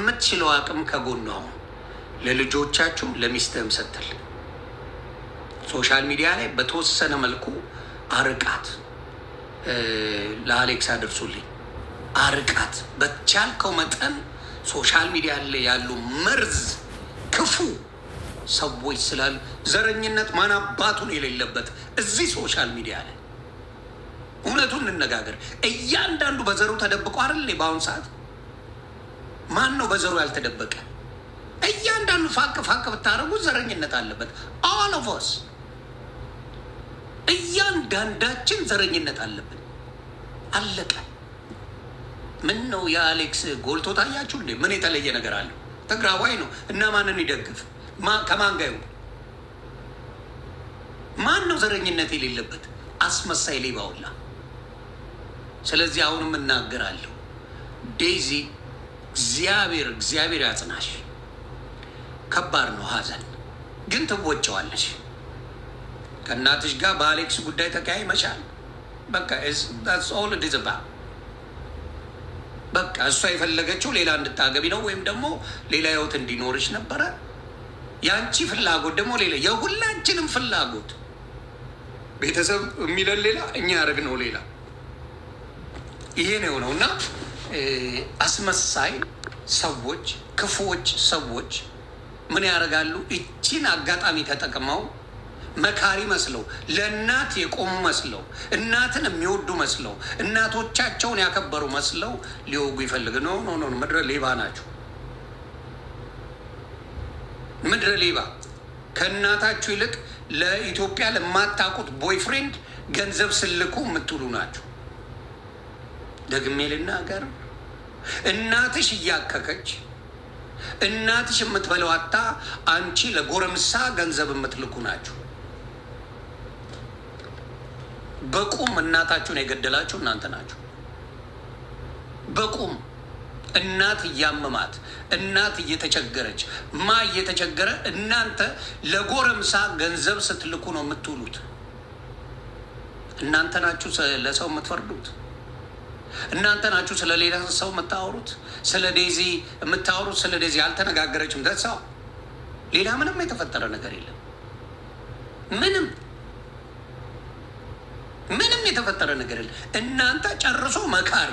በምትችለው አቅም ከጎኗ ለልጆቻችሁ ለሚስትህም ስትል ሶሻል ሚዲያ ላይ በተወሰነ መልኩ አርቃት። ለአሌክስ አድርሱልኝ፣ አርቃት በቻልከው መጠን። ሶሻል ሚዲያ ላይ ያሉ መርዝ ክፉ ሰዎች ስላሉ ዘረኝነት ማን አባቱን የሌለበት እዚህ ሶሻል ሚዲያ ላይ እውነቱን እንነጋገር። እያንዳንዱ በዘሩ ተደብቆ አይደል? በአሁኑ ሰዓት ማን ነው በዘሩ ያልተደበቀ? እያንዳንዱ ፋቅ ፋቅ ብታደርጉ ዘረኝነት አለበት። all of us እያንዳንዳችን ዘረኝነት አለብን። አለቀ። ምን ነው የአሌክስ ጎልቶ ታያችሁ እንዴ? ምን የተለየ ነገር አለው? ትግራዋይ ነው እና ማንን ይደግፍ? ከማን ጋር ይሁን? ማን ነው ዘረኝነት የሌለበት? አስመሳይ ሌባውላ። ስለዚህ አሁንም እናገራለሁ፣ ዴዚ እግዚአብሔር ያጽናሽ። ከባድ ነው ሀዘን፣ ግን ትወጨዋለሽ። ከእናትሽ ጋር በአሌክስ ጉዳይ ተቀያይመሻል። በቃ ኦል ዲዝባ በቃ እሷ የፈለገችው ሌላ እንድታገቢ ነው፣ ወይም ደግሞ ሌላ ህይወት እንዲኖርሽ ነበረ። የአንቺ ፍላጎት ደግሞ ሌላ፣ የሁላችንም ፍላጎት ቤተሰብ የሚለን ሌላ፣ እኛ ያደረግነው ሌላ። ይሄ ነው የሆነው እና አስመሳይ ሰዎች፣ ክፉዎች ሰዎች ምን ያደርጋሉ? እቺን አጋጣሚ ተጠቅመው መካሪ መስለው፣ ለእናት የቆሙ መስለው፣ እናትን የሚወዱ መስለው፣ እናቶቻቸውን ያከበሩ መስለው ሊወጉ ይፈልግ ነው። ምድረ ሌባ ናቸው። ምድረ ሌባ። ከእናታችሁ ይልቅ ለኢትዮጵያ ለማታውቁት ቦይፍሬንድ ገንዘብ ስልኩ የምትውሉ ናቸው። ደግሜ ልናገር፣ እናትሽ እያከከች እናትሽ የምትበለው አታ አንቺ ለጎረምሳ ገንዘብ የምትልኩ ናቸው። በቁም እናታችሁን የገደላችሁ እናንተ ናችሁ። በቁም እናት እያመማት እናት እየተቸገረች እየተቸገረ እናንተ ለጎረምሳ ገንዘብ ስትልኩ ነው የምትውሉት። እናንተ ናችሁ ለሰው የምትፈርዱት። እናንተ ናችሁ ስለ ሌላ ሰው የምታወሩት። ስለ ዴዚ የምታወሩት። ስለ ዴዚ አልተነጋገረችም ደሳው። ሌላ ምንም የተፈጠረ ነገር የለም። ምንም የተፈጠረ ነገር የለም። እናንተ ጨርሶ መካሪ።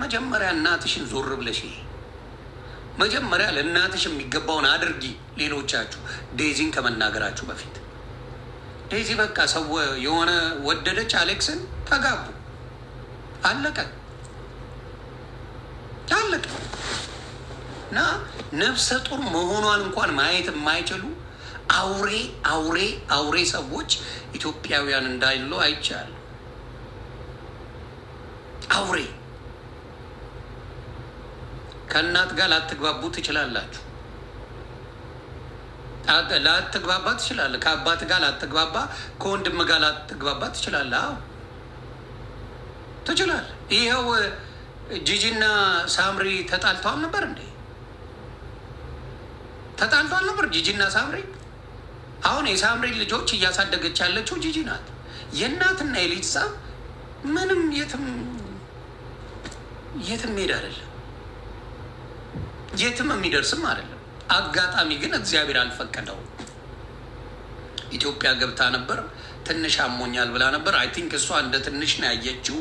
መጀመሪያ እናትሽን ዞር ብለሽ መጀመሪያ ለእናትሽ የሚገባውን አድርጊ። ሌሎቻችሁ ዴዚን ከመናገራችሁ በፊት ዴዚ በቃ ሰው የሆነ ወደደች አሌክስን፣ ተጋቡ፣ አለቀ። እና ነፍሰ ጡር መሆኗን እንኳን ማየት የማይችሉ አውሬ ሰዎች ኢትዮጵያውያን እንዳይሉ አይቻል። አውሬ ከእናት ጋር ላትግባቡ ትችላላችሁ። ላትግባባ ትችላለህ። ከአባት ጋር ላትግባባ፣ ከወንድም ጋር ላትግባባ ትችላለህ። ትችላለህ። ይኸው ጂጂና ሳምሪ ተጣልተዋል ነበር እንዴ? ተጣልተዋል ነበር ጂጂና ሳምሪ። አሁን የሳምሪ ልጆች እያሳደገች ያለችው ጂጂ ናት። የእናትና የልጅ ጸብ ምንም የትም ሄድ አይደለም፣ የትም የሚደርስም አይደለም። አጋጣሚ ግን እግዚአብሔር አልፈቀደው። ኢትዮጵያ ገብታ ነበር። ትንሽ አሞኛል ብላ ነበር። አይ ቲንክ እሷ እንደ ትንሽ ነው ያየችው።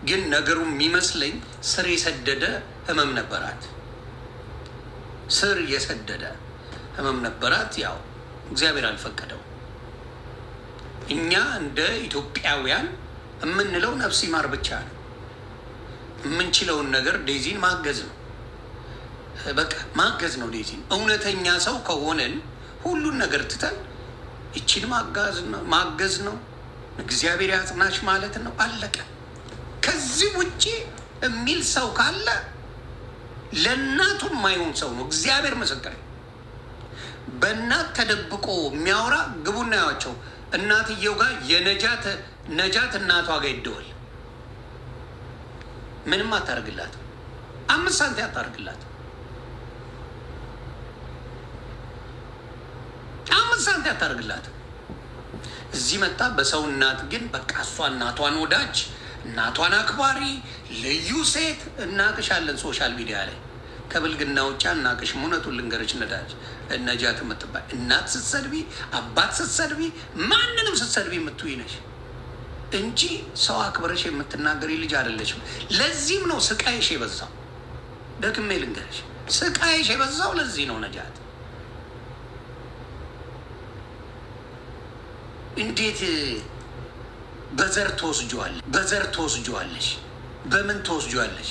ግን ነገሩ የሚመስለኝ ስር የሰደደ ህመም ነበራት። ስር የሰደደ ህመም ነበራት። ያው እግዚአብሔር አልፈቀደው። እኛ እንደ ኢትዮጵያውያን የምንለው ነፍስ ይማር ብቻ ነው። የምንችለውን ነገር ዴዚን ማገዝ ነው። በቃ ማገዝ ነው ዴዚን። እውነተኛ ሰው ከሆነን ሁሉን ነገር ትተን ይችን ማገዝ ነው። እግዚአብሔር ያጽናሽ ማለት ነው። አለቀ። ከዚህ ውጭ የሚል ሰው ካለ ለእናቱ የማይሆን ሰው ነው። እግዚአብሔር ምስክር። በእናት ተደብቆ የሚያወራ ግቡና ያዋቸው እናትየው ጋር የነጃት እናቷ ጋር ይደወል። ምንም አታርግላት፣ 5 ሳንቲም አታርግላት፣ 5 ሳንቲም አታርግላት። እዚህ መጣ በሰው እናት ግን በቃ እሷ እናቷን ወዳጅ፣ እናቷን አክባሪ፣ ልዩ ሴት እናቅሻለን። ሶሻል ሚዲያ ላይ ከብልግና ውጭ አናቅሽም። እውነቱን ልንገርሽ ነጃት የምትባል እናት ስትሰድቢ፣ አባት ስትሰድቢ፣ ማንንም ስትሰድቢ የምትውይ ነሽ እንጂ ሰው አክብረሽ የምትናገሪ ልጅ አይደለችም። ለዚህም ነው ስቃይሽ የበዛው። ደግሜ ልንገርሽ ስቃይሽ የበዛው ለዚህ ነው ነጃት። እንዴት በዘር ትወስጂዋለሽ? በዘር ትወስጂዋለሽ? በምን ትወስጂዋለሽ?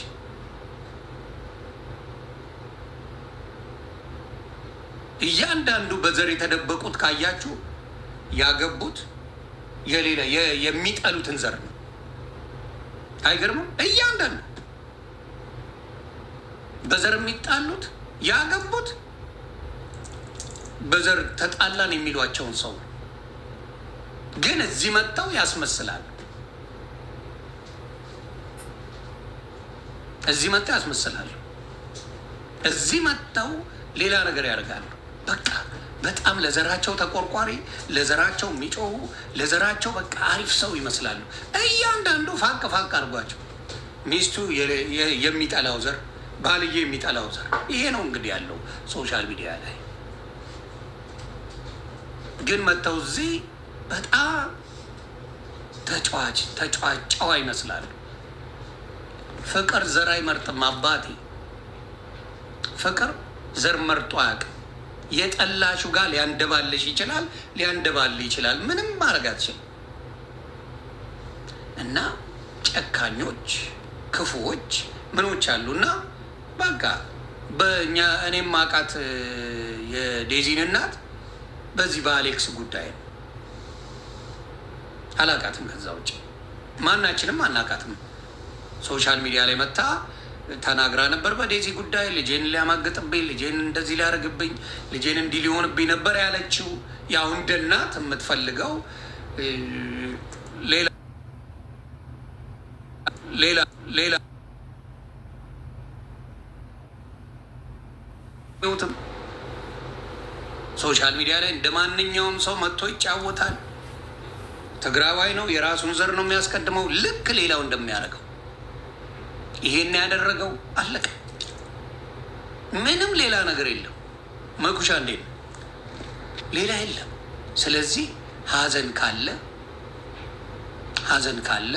እያንዳንዱ በዘር የተደበቁት ካያችሁ ያገቡት የሌላ የሚጠሉትን ዘር ነው። አይገርምም? እያንዳንዱ በዘር የሚጣሉት ያገቡት በዘር ተጣላን የሚሏቸውን ሰው ግን እዚህ መጥተው ያስመስላሉ። እዚህ መጥተው ያስመስላሉ። እዚህ መጥተው ሌላ ነገር ያደርጋሉ። በቃ በጣም ለዘራቸው ተቆርቋሪ፣ ለዘራቸው የሚጮሁ፣ ለዘራቸው በቃ አሪፍ ሰው ይመስላሉ። እያንዳንዱ ፋቅ ፋቅ አድርጓቸው። ሚስቱ የሚጠላው ዘር፣ ባልዬ የሚጠላው ዘር። ይሄ ነው እንግዲህ ያለው ሶሻል ሚዲያ ላይ። ግን መጥተው እዚህ በጣም ተጫዋጨዋ ይመስላሉ። ፍቅር ዘር አይመርጥም አባቴ። ፍቅር ዘር መርጦ አያውቅም። የጠላሹ ጋር ሊያንደባልሽ ይችላል፣ ሊያንደባል ይችላል። ምንም ማድረግ አትችልም። እና ጨካኞች፣ ክፉዎች ምኖች አሉና በቃ በእኛ እኔም ማቃት የዴዚን እናት በዚህ በአሌክስ ጉዳይ ነው። አላቃትም። ከዛ ውጭ ማናችንም አናቃትም። ሶሻል ሚዲያ ላይ መታ ተናግራ ነበር በዴዚ ጉዳይ። ልጄን ሊያማግጥብኝ፣ ልጄን እንደዚህ ሊያደርግብኝ፣ ልጄን እንዲህ ሊሆንብኝ ነበር ያለችው። ያው እንደ እናት የምትፈልገው ሌላ ሶሻል ሚዲያ ላይ እንደ ማንኛውም ሰው መጥቶ ይጫወታል። ትግራዋይ ነው፣ የራሱን ዘር ነው የሚያስቀድመው፣ ልክ ሌላው እንደሚያደርገው። ይሄን ያደረገው አለቀ። ምንም ሌላ ነገር የለም። መኩሻ እንዴ ነው? ሌላ የለም። ስለዚህ ሀዘን ካለ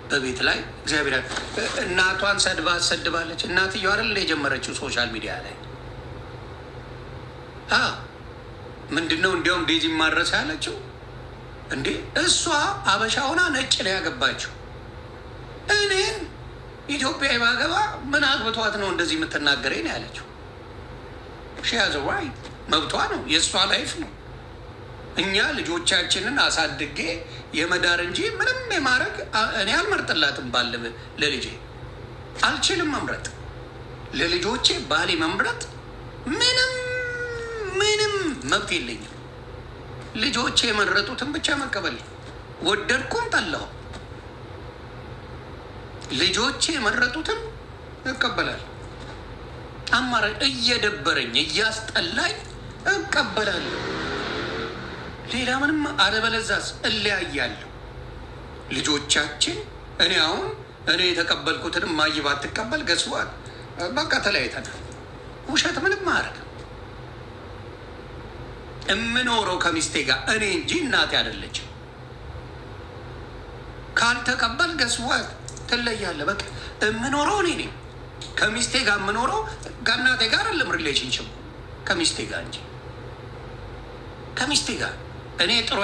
በቤት ላይ እግዚአብሔር እናቷን ሰድባለች። እናትየው አይደል የጀመረችው ሶሻል ሚዲያ ላይ ምንድነው? እንዲያውም ዴዚ ማድረስ ያለችው እንዴ እሷ አበሻ ሆና ነጭ ነው ያገባችው። እኔን ኢትዮጵያዊ ባገባ ምን አግብቷት ነው እንደዚህ የምትናገረኝ ነው ያለችው። ሺያዘ ዋይ መብቷ ነው፣ የእሷ ላይፍ ነው። እኛ ልጆቻችንን አሳድጌ የመዳር እንጂ ምንም የማድረግ እኔ አልመርጥላትም። ባል ለልጄ አልችልም መምረጥ። ለልጆቼ ባሌ መምረጥ ምንም መብት የለኝም። ልጆቼ የመረጡትን ብቻ መቀበል፣ ወደድኩም ጠላሁ ልጆቼ የመረጡትን እቀበላለሁ። አማራጭ እየደበረኝ እያስጠላኝ እቀበላለሁ። ሌላ ምንም አለበለዛስ እለያያለሁ። ልጆቻችን እኔ የተቀበልኩትን ማይ ባትቀበል ገስዋል በቃ ተለያይተናል። ውሸት ምንም አያደርግም። የምኖረው ከሚስቴ ጋር እኔ እንጂ እናቴ አይደለችም። ካልተቀበል ገስዋል ትለያለህ። በቃ የምኖረው እኔ ነኝ። ከሚስቴ ጋር የምኖረው ከእናቴ ጋር አይደለም። ሪሌሽንሽፕ ከሚስቴ ጋር እንጂ ከሚስቴ ጋር እኔ ጥሩ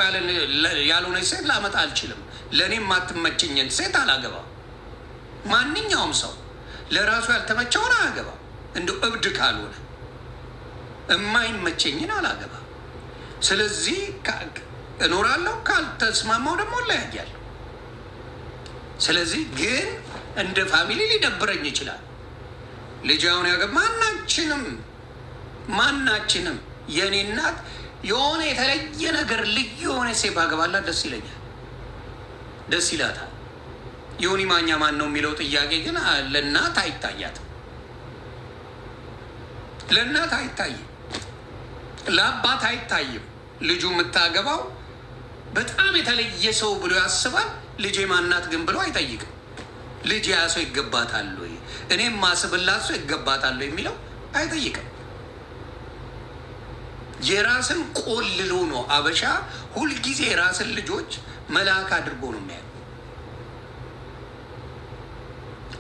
ያልሆነች ሴት ላመጣ አልችልም። ለእኔ የማትመቸኝን ሴት አላገባ። ማንኛውም ሰው ለራሱ ያልተመቸውን አያገባ። እንደው እብድ ካልሆነ የማይመቸኝን አላገባ። ስለዚህ እኖራለሁ፣ ካልተስማማው ደግሞ እለያያለሁ። ስለዚህ ግን እንደ ፋሚሊ ሊደብረኝ ይችላል። ልጅ አሁን ያገባ ማናችንም የእኔ እናት የሆነ የተለየ ነገር ልዩ የሆነ ሴት ባገባላት ደስ ይለኛል፣ ደስ ይላታል። ዮኒ ማኛ ማን ነው የሚለው ጥያቄ ግን ለእናት አይታያትም። ለእናት አይታይም፣ ለአባት አይታይም። ልጁ የምታገባው በጣም የተለየ ሰው ብሎ ያስባል። ልጄ ማናት ግን ብሎ አይጠይቅም። ልጅ ያ ሰው ይገባታል ወይ እኔም ማስብላት ሰው ይገባታል የሚለው አይጠይቅም። የራስን ቆልሎ ነው አበሻ ሁልጊዜ የራስን ልጆች መልአክ አድርጎ ነው የሚያየው።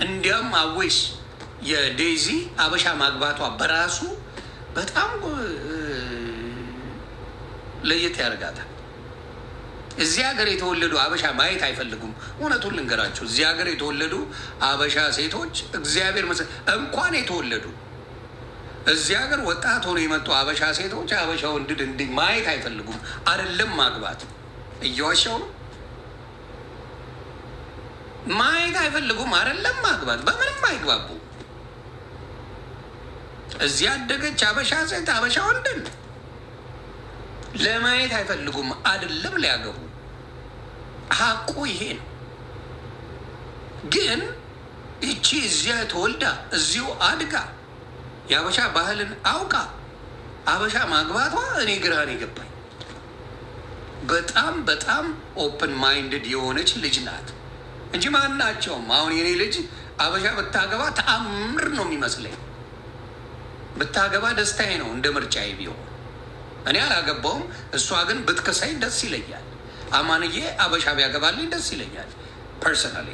እንዲያም አዌስ የዴዚ አበሻ ማግባቷ በራሱ በጣም ለየት ያደርጋታል። እዚህ ሀገር የተወለዱ አበሻ ማየት አይፈልጉም። እውነቱን ልንገራቸው፣ እዚህ ሀገር የተወለዱ አበሻ ሴቶች እግዚአብሔር እንኳን የተወለዱ እዚህ ሀገር ወጣት ሆኖ የመጡ አበሻ ሴቶች አበሻ ወንድድ እንዲህ ማየት አይፈልጉም። አይደለም ማግባት፣ እየዋሻው ነው። ማየት አይፈልጉም። አይደለም ማግባት፣ በምንም አይግባቡ። እዚህ ያደገች አበሻ ሴት አበሻ ወንድን ለማየት አይፈልጉም። አይደለም ሊያገቡ። ሀቁ ይሄ ነው። ግን ይቺ እዚያ ተወልዳ እዚሁ አድጋ የአበሻ ባህልን አውቃ አበሻ ማግባቷ እኔ ግራን የገባኝ። በጣም በጣም ኦፕን ማይንድድ የሆነች ልጅ ናት እንጂ ማናቸውም አሁን የኔ ልጅ አበሻ ብታገባ ተአምር ነው የሚመስለኝ። ብታገባ ደስታዬ ነው እንደ ምርጫዬ ቢሆን። እኔ አላገባውም። እሷ ግን ብትከሳኝ ደስ ይለኛል። አማንዬ አበሻ ቢያገባልኝ ደስ ይለኛል። ፐርሰናሊ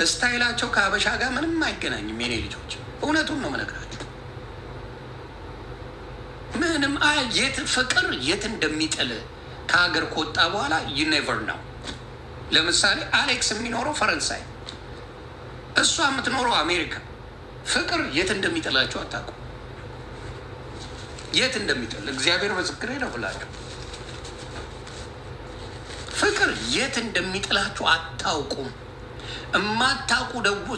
ስታይላቸው ከአበሻ ጋር ምንም አይገናኝም የኔ ልጆች። እውነቱን ነው የምነግራቸው። ምንም የት ፍቅር የት እንደሚጥል ከሀገር ከወጣ በኋላ ዩኔቨር ነው። ለምሳሌ አሌክስ የሚኖረው ፈረንሳይ፣ እሷ የምትኖረው አሜሪካ። ፍቅር የት እንደሚጥላቸው አታውቁም። የት እንደሚጥል እግዚአብሔር ምስክሬ ነው ብላችሁ ፍቅር የት እንደሚጥላችሁ አታውቁም። እማታውቁ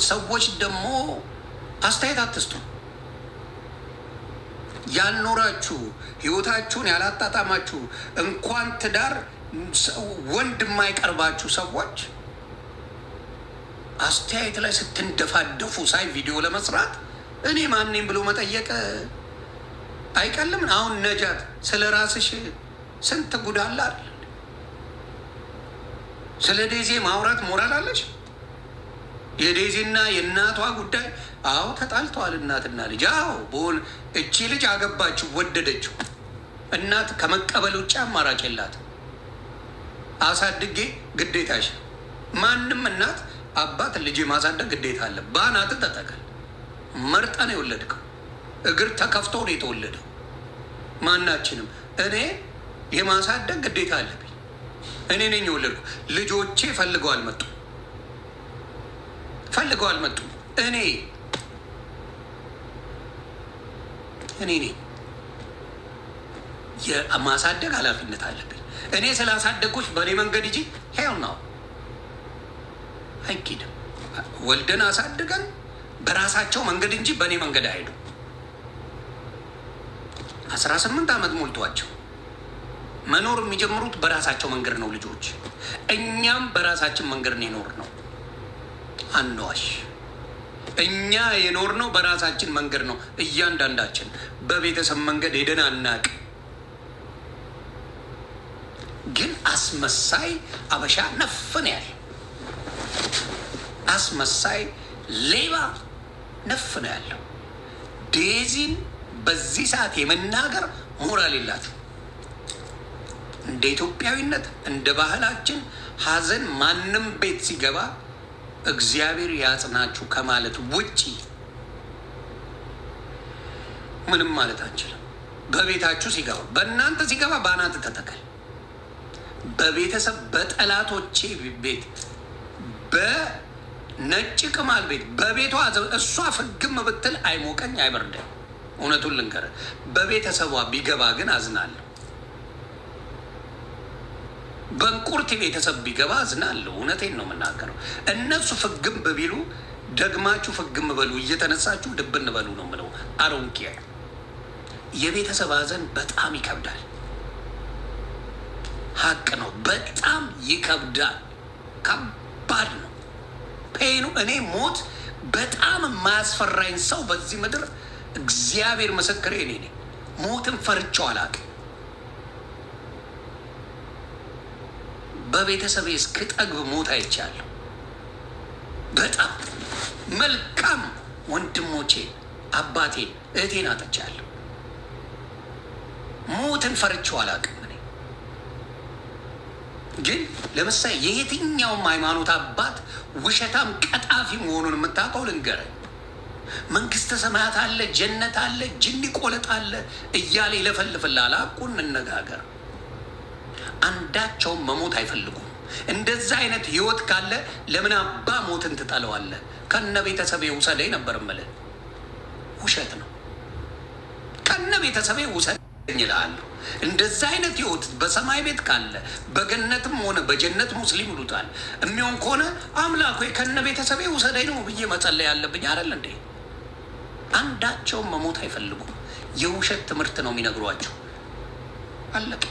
ሰዎች ደግሞ አስተያየት አትስጡ። ያልኖራችሁ ህይወታችሁን ያላጣጣማችሁ እንኳን ትዳር ወንድ የማይቀርባችሁ ሰዎች አስተያየት ላይ ስትንደፋደፉ ሳይ ቪዲዮ ለመስራት እኔ ማንኔም ብሎ መጠየቅ አይቀልም። አሁን ነጃት ስለ ራስሽ ስንት ጉዳላ አለ። ስለ ዴዚ ማውራት ሞራል አለች? የዴዚና የእናቷ ጉዳይ አዎ ተጣልተዋል እናትና ልጅ። አዎ በሆን እቺ ልጅ አገባችሁ ወደደችው። እናት ከመቀበል ውጭ አማራጭ የላት። አሳድጌ ግዴታሽ። ማንም እናት አባት ልጅ ማሳደግ ግዴታ አለ። ባናት ተጠቀል መርጠ ነው የወለድከው። እግር ተከፍቶ ነው የተወለደው። ማናችንም እኔ የማሳደግ ግዴታ አለብኝ። እኔ ነኝ የወለድኩ። ልጆቼ ፈልገው አልመጡ። እኔ ነኝ የማሳደግ ኃላፊነት አለብኝ። እኔ ስላሳደግኩሽ በእኔ መንገድ እንጂ ሄው ነው አይኪድም። ወልደን አሳድገን በራሳቸው መንገድ እንጂ በእኔ መንገድ አይሄዱ። 18 ዓመት ሞልቷቸው መኖር የሚጀምሩት በራሳቸው መንገድ ነው ልጆች። እኛም በራሳችን መንገድ ነው የኖር ነው። አንዋሽ። እኛ የኖር ነው በራሳችን መንገድ ነው። እያንዳንዳችን በቤተሰብ መንገድ ሄደን አናቅ። ግን አስመሳይ አበሻ ነፍን ያለ አስመሳይ ሌባ ነፍን ያለው ዴዚን በዚህ ሰዓት የመናገር ሞራል የላትም። እንደ ኢትዮጵያዊነት እንደ ባህላችን ሀዘን ማንም ቤት ሲገባ እግዚአብሔር ያጽናችሁ ከማለት ውጪ ምንም ማለት አንችልም። በቤታችሁ ሲገባ በእናንተ ሲገባ በአናት ተተከል። በቤተሰብ በጠላቶቼ ቤት በነጭ ቅማል ቤት በቤቷ እሷ ፍግም ብትል አይሞቀኝ አይበርደኝ። እውነቱን ልንገር፣ በቤተሰቧ ቢገባ ግን አዝናለሁ። በንቁርቲ ቤተሰብ ቢገባ አዝናለሁ። እውነቴን ነው የምናገረው። እነሱ ፍግም በቢሉ ደግማችሁ ፍግም በሉ፣ እየተነሳችሁ ድብን በሉ ነው የምለው። አሮንኪያ የቤተሰብ ሀዘን በጣም ይከብዳል። ሀቅ ነው። በጣም ይከብዳል። ከባድ ነው ፔኑ። እኔ ሞት በጣም የማያስፈራኝ ሰው በዚህ ምድር እግዚአብሔር ምስክሬ እኔ ነኝ። ሞትን ፈርቼው አላውቅም። በቤተሰቤ እስክጠግብ ሞት አይቻለሁ። በጣም መልካም ወንድሞቼ፣ አባቴ፣ እህቴን አጥቻለሁ። ሞትን ፈርቼው አላውቅም። እኔ ግን ለምሳሌ የየትኛውም ሃይማኖት አባት ውሸታም ቀጣፊ መሆኑን የምታውቀው ልንገርህ። መንግስተ ሰማያት አለ፣ ጀነት አለ፣ ጅኒ ቆለጥ አለ እያለ ይለፈልፍልሃል። አቁን እንነጋገር። አንዳቸውም መሞት አይፈልጉም። እንደዛ አይነት ህይወት ካለ ለምን አባ ሞትን ትጠለዋለህ? ከነ ቤተሰቤ ውሰደኝ ነበር የምልህ። ውሸት ነው። ከነ ቤተሰቤ ውሰደኝ እልሃለሁ። እንደዛ አይነት ህይወት በሰማይ ቤት ካለ በገነትም ሆነ በጀነት ሙስሊም ይሉታል የሚሆን ከሆነ አምላክ ሆይ ከነ ቤተሰቤ ውሰደኝ ነው ብዬ መጸለይ ያለብኝ አይደል እንዴ? አንዳቸውም መሞት አይፈልጉም። የውሸት ትምህርት ነው የሚነግሯቸው። አለቀ።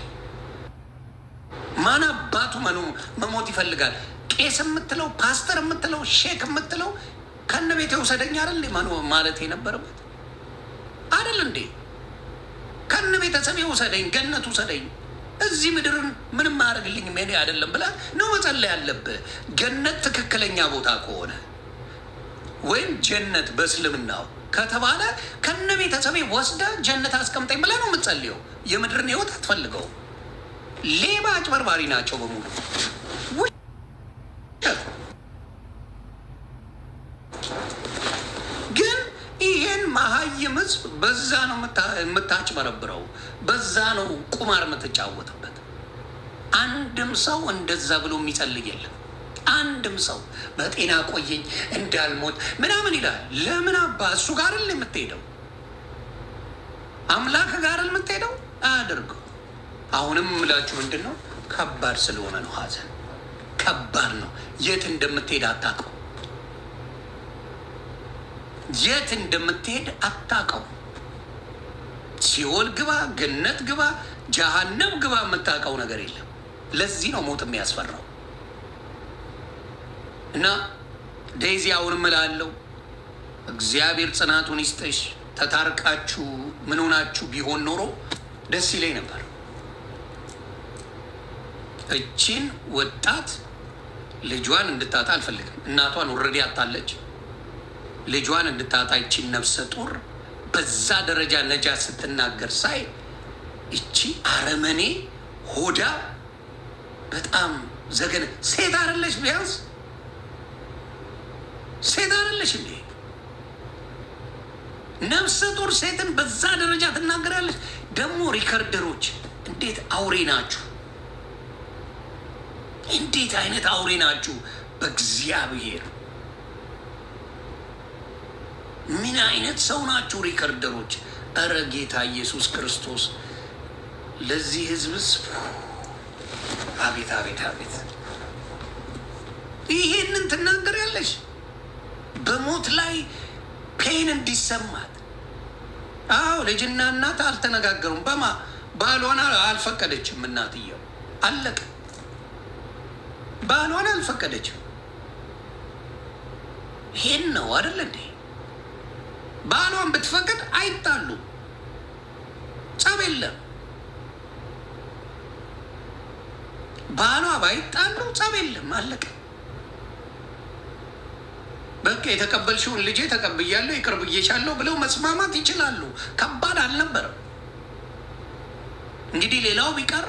ማን አባቱ መሞት ይፈልጋል? ቄስ የምትለው ፓስተር የምትለው ሼክ የምትለው ከነ ቤቴ ውሰደኝ አይደል ማለት የነበረበት አይደል እንዴ? ከነ ቤተሰቤ ውሰደኝ፣ ገነት ውሰደኝ፣ እዚህ ምድርን ምንም አያደርግልኝም እኔ አይደለም ብለህ ነው መጸለይ ያለብህ። ገነት ትክክለኛ ቦታ ከሆነ ወይም ጀነት በእስልምናው ከተባለ ከነ ቤተሰቤ ወስደ ጀነት አስቀምጠኝ ብለህ ነው የምትጸልየው። የምድርን ህይወት አትፈልገው። ሌባ አጭበርባሪ ናቸው በሙሉ። ግን ይሄን መሀይም ህዝብ በዛ ነው የምታጭበረብረው፣ በዛ ነው ቁማር የምትጫወትበት። አንድም ሰው እንደዛ ብሎ የሚጸልይ የለም። አንድም ሰው በጤና ቆየኝ እንዳልሞት ምናምን ይላል። ለምን አባ እሱ ጋር የምትሄደው አምላክ ጋር የምትሄደው አያደርገው። አሁንም ምላችሁ ምንድን ነው? ከባድ ስለሆነ ነው። ሀዘን ከባድ ነው። የት እንደምትሄድ አታውቀው። የት እንደምትሄድ አታውቀው። ሲኦል ግባ፣ ገነት ግባ፣ ጀሃነም ግባ የምታውቀው ነገር የለም። ለዚህ ነው ሞት የሚያስፈራው። እና ዴዚ አሁንም እላለሁ እግዚአብሔር ጽናቱን ይስጠሽ። ተታርቃችሁ ምን ሆናችሁ ቢሆን ኖሮ ደስ ይለኝ ነበር። እቺን ወጣት ልጇን እንድታጣ አልፈልግም። እናቷን ወረዲ አጣለች። ልጇን እንድታጣ እቺን ነፍሰ ጡር በዛ ደረጃ ነጃ ስትናገር ሳይ እቺ አረመኔ ሆዳ በጣም ዘገነ። ሴት አይደለሽ? ቢያንስ ሴት አይደለሽ እንዴ? ነፍሰ ጡር ሴትን በዛ ደረጃ ትናገራለች። ደግሞ ሪከርደሮች እንዴት አውሬ ናችሁ! እንዴት አይነት አውሬ ናችሁ! በእግዚአብሔር ምን አይነት ሰው ናችሁ ሪከርደሮች! እረ ጌታ ኢየሱስ ክርስቶስ ለዚህ ህዝብስ አቤት አቤት አቤት! ይሄንን ትናገሪያለሽ? በሞት ላይ ፔን እንዲሰማት። አዎ ልጅና እናት አልተነጋገሩም። ባሏን አልፈቀደችም። እናትየው አለቀ። ባሏን አልፈቀደችም። ይሄን ነው አይደል እንዴ? ባሏን ብትፈቅድ አይጣሉ፣ ጸብ የለም። ባሏ ባይጣሉ ጸብ የለም። አለቀ። በቃ የተቀበልሽውን ልጄ ተቀብያለሁ ይቅር ብዬሻለሁ ብለው መስማማት ይችላሉ። ከባድ አልነበረም። እንግዲህ ሌላው ቢቀር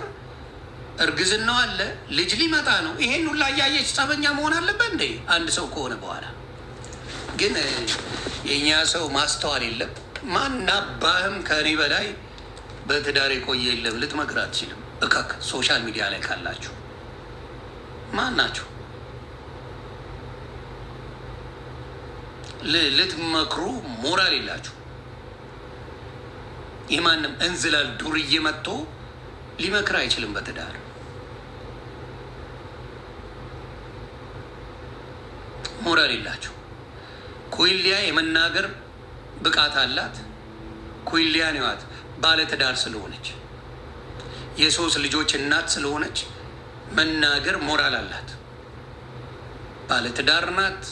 እርግዝናው አለ፣ ልጅ ሊመጣ ነው። ይሄን ሁላ እያየች ጸበኛ መሆን አለበት እንዴ? አንድ ሰው ከሆነ በኋላ ግን የእኛ ሰው ማስተዋል የለም። ማናባህም ከእኔ በላይ በትዳር የቆየ የለም። ልትመክር አትችልም። እካክ ሶሻል ሚዲያ ላይ ካላችሁ ማን ናችሁ? ልትመክሩ ሞራል የላችሁ። የማንም እንዝላል ዱርዬ መጥቶ ሊመክር አይችልም በትዳር። ሞራል የላችሁ። ኩይሊያ የመናገር ብቃት አላት። ኩይሊያ ነዋት ባለትዳር ስለሆነች የሶስት ልጆች እናት ስለሆነች መናገር ሞራል አላት። ባለትዳር ናት።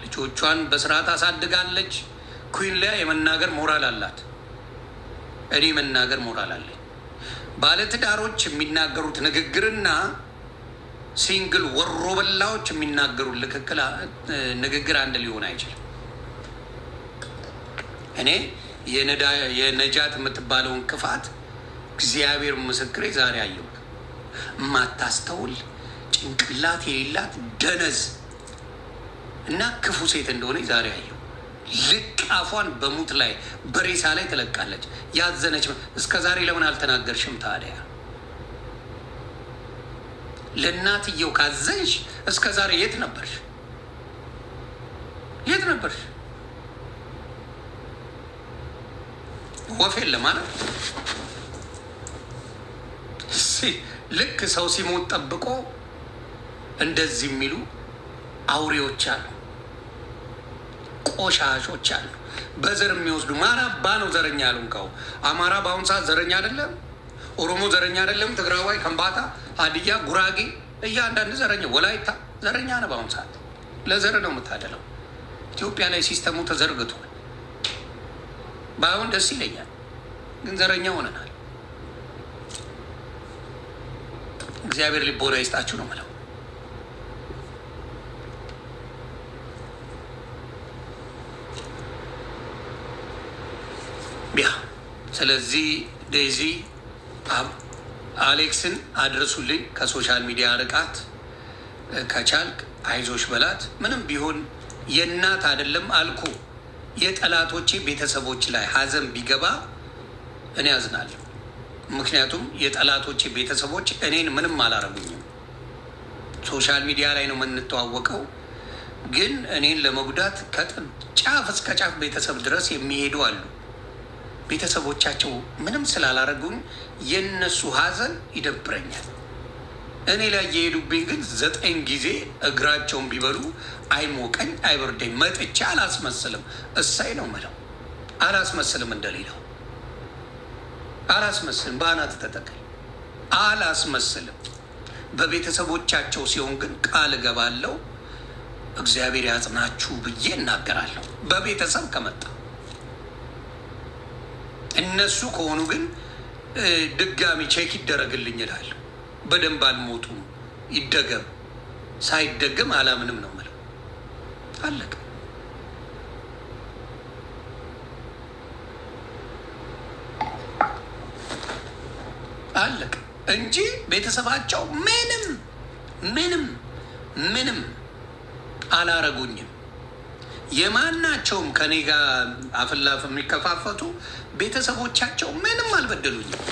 ልጆቿን በስርዓት አሳድጋለች። ኩይሊያ የመናገር ሞራል አላት። እኔ መናገር ሞራል አለኝ። ባለትዳሮች የሚናገሩት ንግግርና ሲንግል ወሮ በላዎች የሚናገሩ ንግግር አንድ ሊሆን አይችልም። እኔ የነጃት የምትባለውን ክፋት እግዚአብሔር ምስክሬ ዛሬ አየሁ። ማታስተውል ጭንቅላት የሌላት ደነዝ እና ክፉ ሴት እንደሆነ ዛሬ አየሁ። ልቅ አፏን በሙት ላይ በሬሳ ላይ ትለቃለች። ያዘነች እስከ ዛሬ ለምን አልተናገርሽም ታዲያ? ለእናትየው ካዘንሽ እስከ ዛሬ የት ነበርሽ? የት ነበርሽ? ወፍ የለም ማለት ልክ ሰው ሲሞት ጠብቆ እንደዚህ የሚሉ አውሬዎች አሉ፣ ቆሻሾች አሉ። በዘር የሚወስዱ ማራባ ነው ዘረኛ ያሉንከው። አማራ በአሁኑ ሰዓት ዘረኛ አይደለም፣ ኦሮሞ ዘረኛ አይደለም፣ ትግራዋይ፣ ከምባታ፣ ሀዲያ፣ ጉራጌ እያንዳንድ ዘረኛ፣ ወላይታ ዘረኛ ነው በአሁኑ ሰዓት። ለዘር ነው የምታደለው። ኢትዮጵያ ላይ ሲስተሙ ተዘርግቷል። ባይሆን ደስ ይለኛል፣ ግን ዘረኛ ሆነናል። እግዚአብሔር ልቦና ይስጣችሁ ነው የምለው። ያ ስለዚህ ዴዚ አሌክስን አድርሱልኝ፣ ከሶሻል ሚዲያ ርቃት፣ ከቻልክ አይዞሽ በላት። ምንም ቢሆን የእናት አይደለም አልኩ። የጠላቶቼ ቤተሰቦች ላይ ሀዘን ቢገባ እኔ ያዝናለሁ። ምክንያቱም የጠላቶቼ ቤተሰቦች እኔን ምንም አላረጉኝም። ሶሻል ሚዲያ ላይ ነው የምንተዋወቀው፣ ግን እኔን ለመጉዳት ከጫፍ እስከ ጫፍ ቤተሰብ ድረስ የሚሄዱ አሉ። ቤተሰቦቻቸው ምንም ስላላረጉኝ የእነሱ ሀዘን ይደብረኛል። እኔ ላይ የሄዱብኝ ግን 9 ጊዜ እግራቸውን ቢበሉ አይሞቀኝ አይበርደኝ። መጥቼ አላስመስልም። እሳይ ነው ምለው። አላስመስልም፣ እንደሌለው አላስመስልም። በአናት ተጠቀኝ አላስመስልም። በቤተሰቦቻቸው ሲሆን ግን ቃል እገባለሁ፣ እግዚአብሔር ያጽናችሁ ብዬ እናገራለሁ። በቤተሰብ ከመጣ እነሱ ከሆኑ ግን ድጋሚ ቼክ ይደረግልኝ እላለሁ። በደንብ አልሞቱም፣ ይደገም። ሳይደገም አላምንም ነው የምለው። አለቀ። አለቀ እንጂ ቤተሰባቸው ምንም አላረጉኝም። የማናቸውም ከኔ ጋር አፍላፍ የሚከፋፈቱ ቤተሰቦቻቸው ምንም አልበደሉኝም።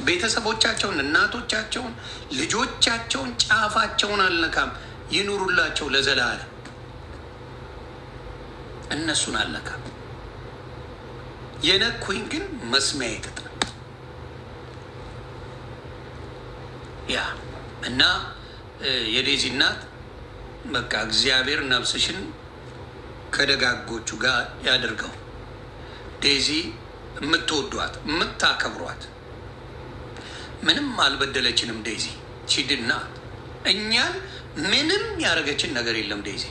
ቤተሰቦቻቸውን፣ እናቶቻቸውን፣ ልጆቻቸውን ጫፋቸውን አልነካም። ይኑሩላቸው ለዘላለም። እነሱን አልነካም። የነኩኝ ግን መስሚያ ይጥጥ ያ እና የዴዚ እናት በቃ እግዚአብሔር ነፍስሽን ከደጋጎቹ ጋር ያደርገው። ዴዚ የምትወዷት የምታከብሯት ምንም አልበደለችንም። ዴዚ ቺድና እኛን ምንም ያደረገችን ነገር የለም። ዴዚ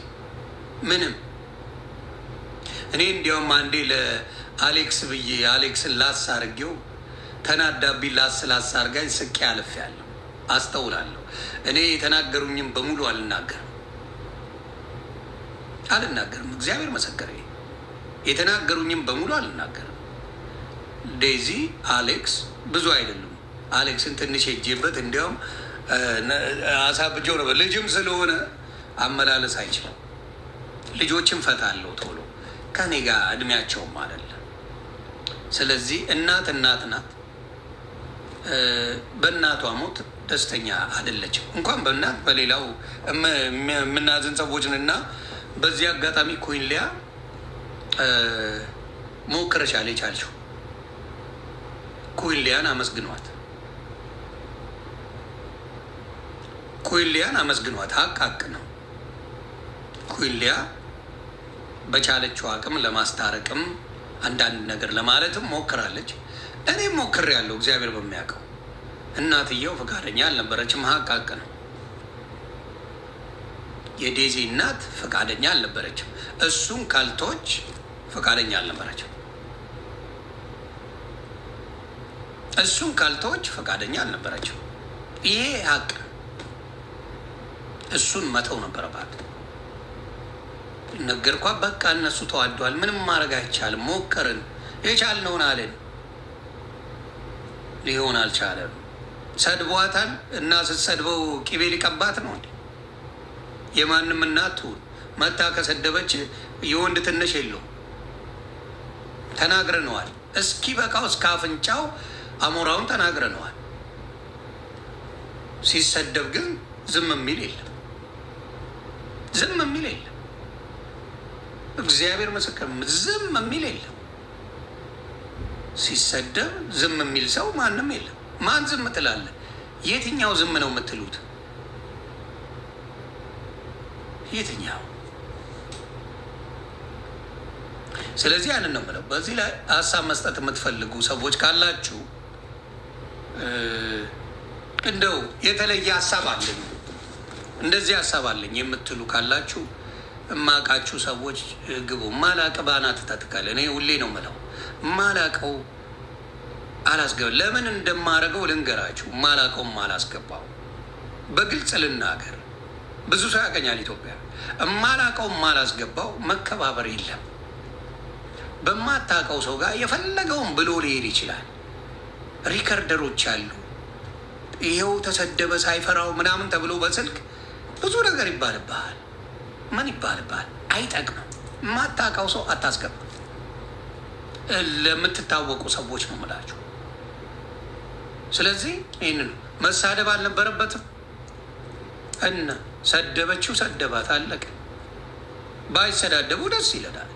ምንም። እኔ እንዲያውም አንዴ ለአሌክስ ብዬ አሌክስን ላስ አርጌው ተናዳቢ ላስ አርጋኝ ስቄ አልፌያለሁ። አስተውላለሁ። እኔ የተናገሩኝም በሙሉ አልናገርም። እግዚአብሔር መሰከረ። የተናገሩኝም በሙሉ አልናገርም። ዴዚ አሌክስ ብዙ አይደሉም። አሌክስን ትንሽ ሄጄበት እንዲያውም አሳብጀው ነበር። ልጅም ስለሆነ አመላለስ አይችልም። ልጆችን ፈታለሁ ቶሎ፣ ከኔ ጋር እድሜያቸውም አይደለም። ስለዚህ እናት ናት። በእናቷ ሞት ደስተኛ አይደለችም። እንኳን በእናት በሌላው የምናዝን ሰዎችን እና በዚህ አጋጣሚ ኮይን ሊያ ሞክረሻል የቻልሽው ኮይን ሊያን አመስግኗት። ኮይን ሊያን አመስግኗት። ሀቅ ነው። ኮይን ሊያ በቻለችው አቅም ለማስታረቅም አንዳንድ ነገር ለማለትም ሞክራለች። እኔም ሞክሬያለሁ እግዚአብሔር በሚያውቀው። እናትየው ፈቃደኛ አልነበረችም። ሀቅ ነው። የዴዚ እናት ፈቃደኛ አልነበረችም። እሱን ካልቶች ፈቃደኛ አልነበረችም። ይሄ ሀቅ እሱን መተው ነበረባት። ነገርኳት። በቃ እነሱ ተዋደዋል፣ ምንም ማድረግ አይቻልም። ሞከርን፣ የቻልነውን አለን፣ ሊሆን አልቻለም። ሰድቧታል እና ስትሰድበው ቂቤ ሊቀባት ነው እንዴ? የማንም እናት ትሁን መታ ከሰደበች የወንድ ትንሽ የለውም። ተናግረነዋል። እስኪ በቃው እስከ አፍንጫው አሞራውን ተናግረነዋል። ሲሰደብ ግን ዝም የሚል የለም፣ ዝም የሚል የለም። እግዚአብሔር ምስክር፣ ዝም የሚል የለም። ሲሰደብ ዝም የሚል ሰው ማንም የለም። ማን ዝም ትላለ? የትኛው ዝም ነው የምትሉት? የትኛው? ስለዚህ ያንን ነው የምለው። በዚህ ላይ ሀሳብ መስጠት የምትፈልጉ ሰዎች ካላችሁ እንደው የተለየ ሀሳብ አለኝ እንደዚህ ሀሳብ አለኝ የምትሉ ካላችሁ እማቃችሁ ሰዎች ግቡ። ማላቅ ባናት ተተካለ። እኔ ሁሌ ነው የምለው ማላቀው አላስገባ። ለምን እንደማረገው ልንገራችሁ። ማላቀውም አላስገባው። በግልጽ ልናገር። ብዙ ሰው ያቀኛል ኢትዮጵያ። ማላቀውም አላስገባው። መከባበር የለም። በማታውቀው ሰው ጋር የፈለገውን ብሎ ሊሄድ ይችላል። ሪከርደሮች አሉ። ይኸው ተሰደበ ሳይፈራው ምናምን ተብሎ በስልክ ብዙ ነገር ይባልብሃል። ምን ይባልብሃል? አይጠቅምም። የማታውቀው ሰው አታስገባ። ለምትታወቁ ሰዎች ነው የምላችሁ። ስለዚህ ይህንን መሳደብ አልነበረበትም እና ሰደበችው፣ ሰደባት፣ አለቀ። ባይሰዳደቡ ደስ ይለናል።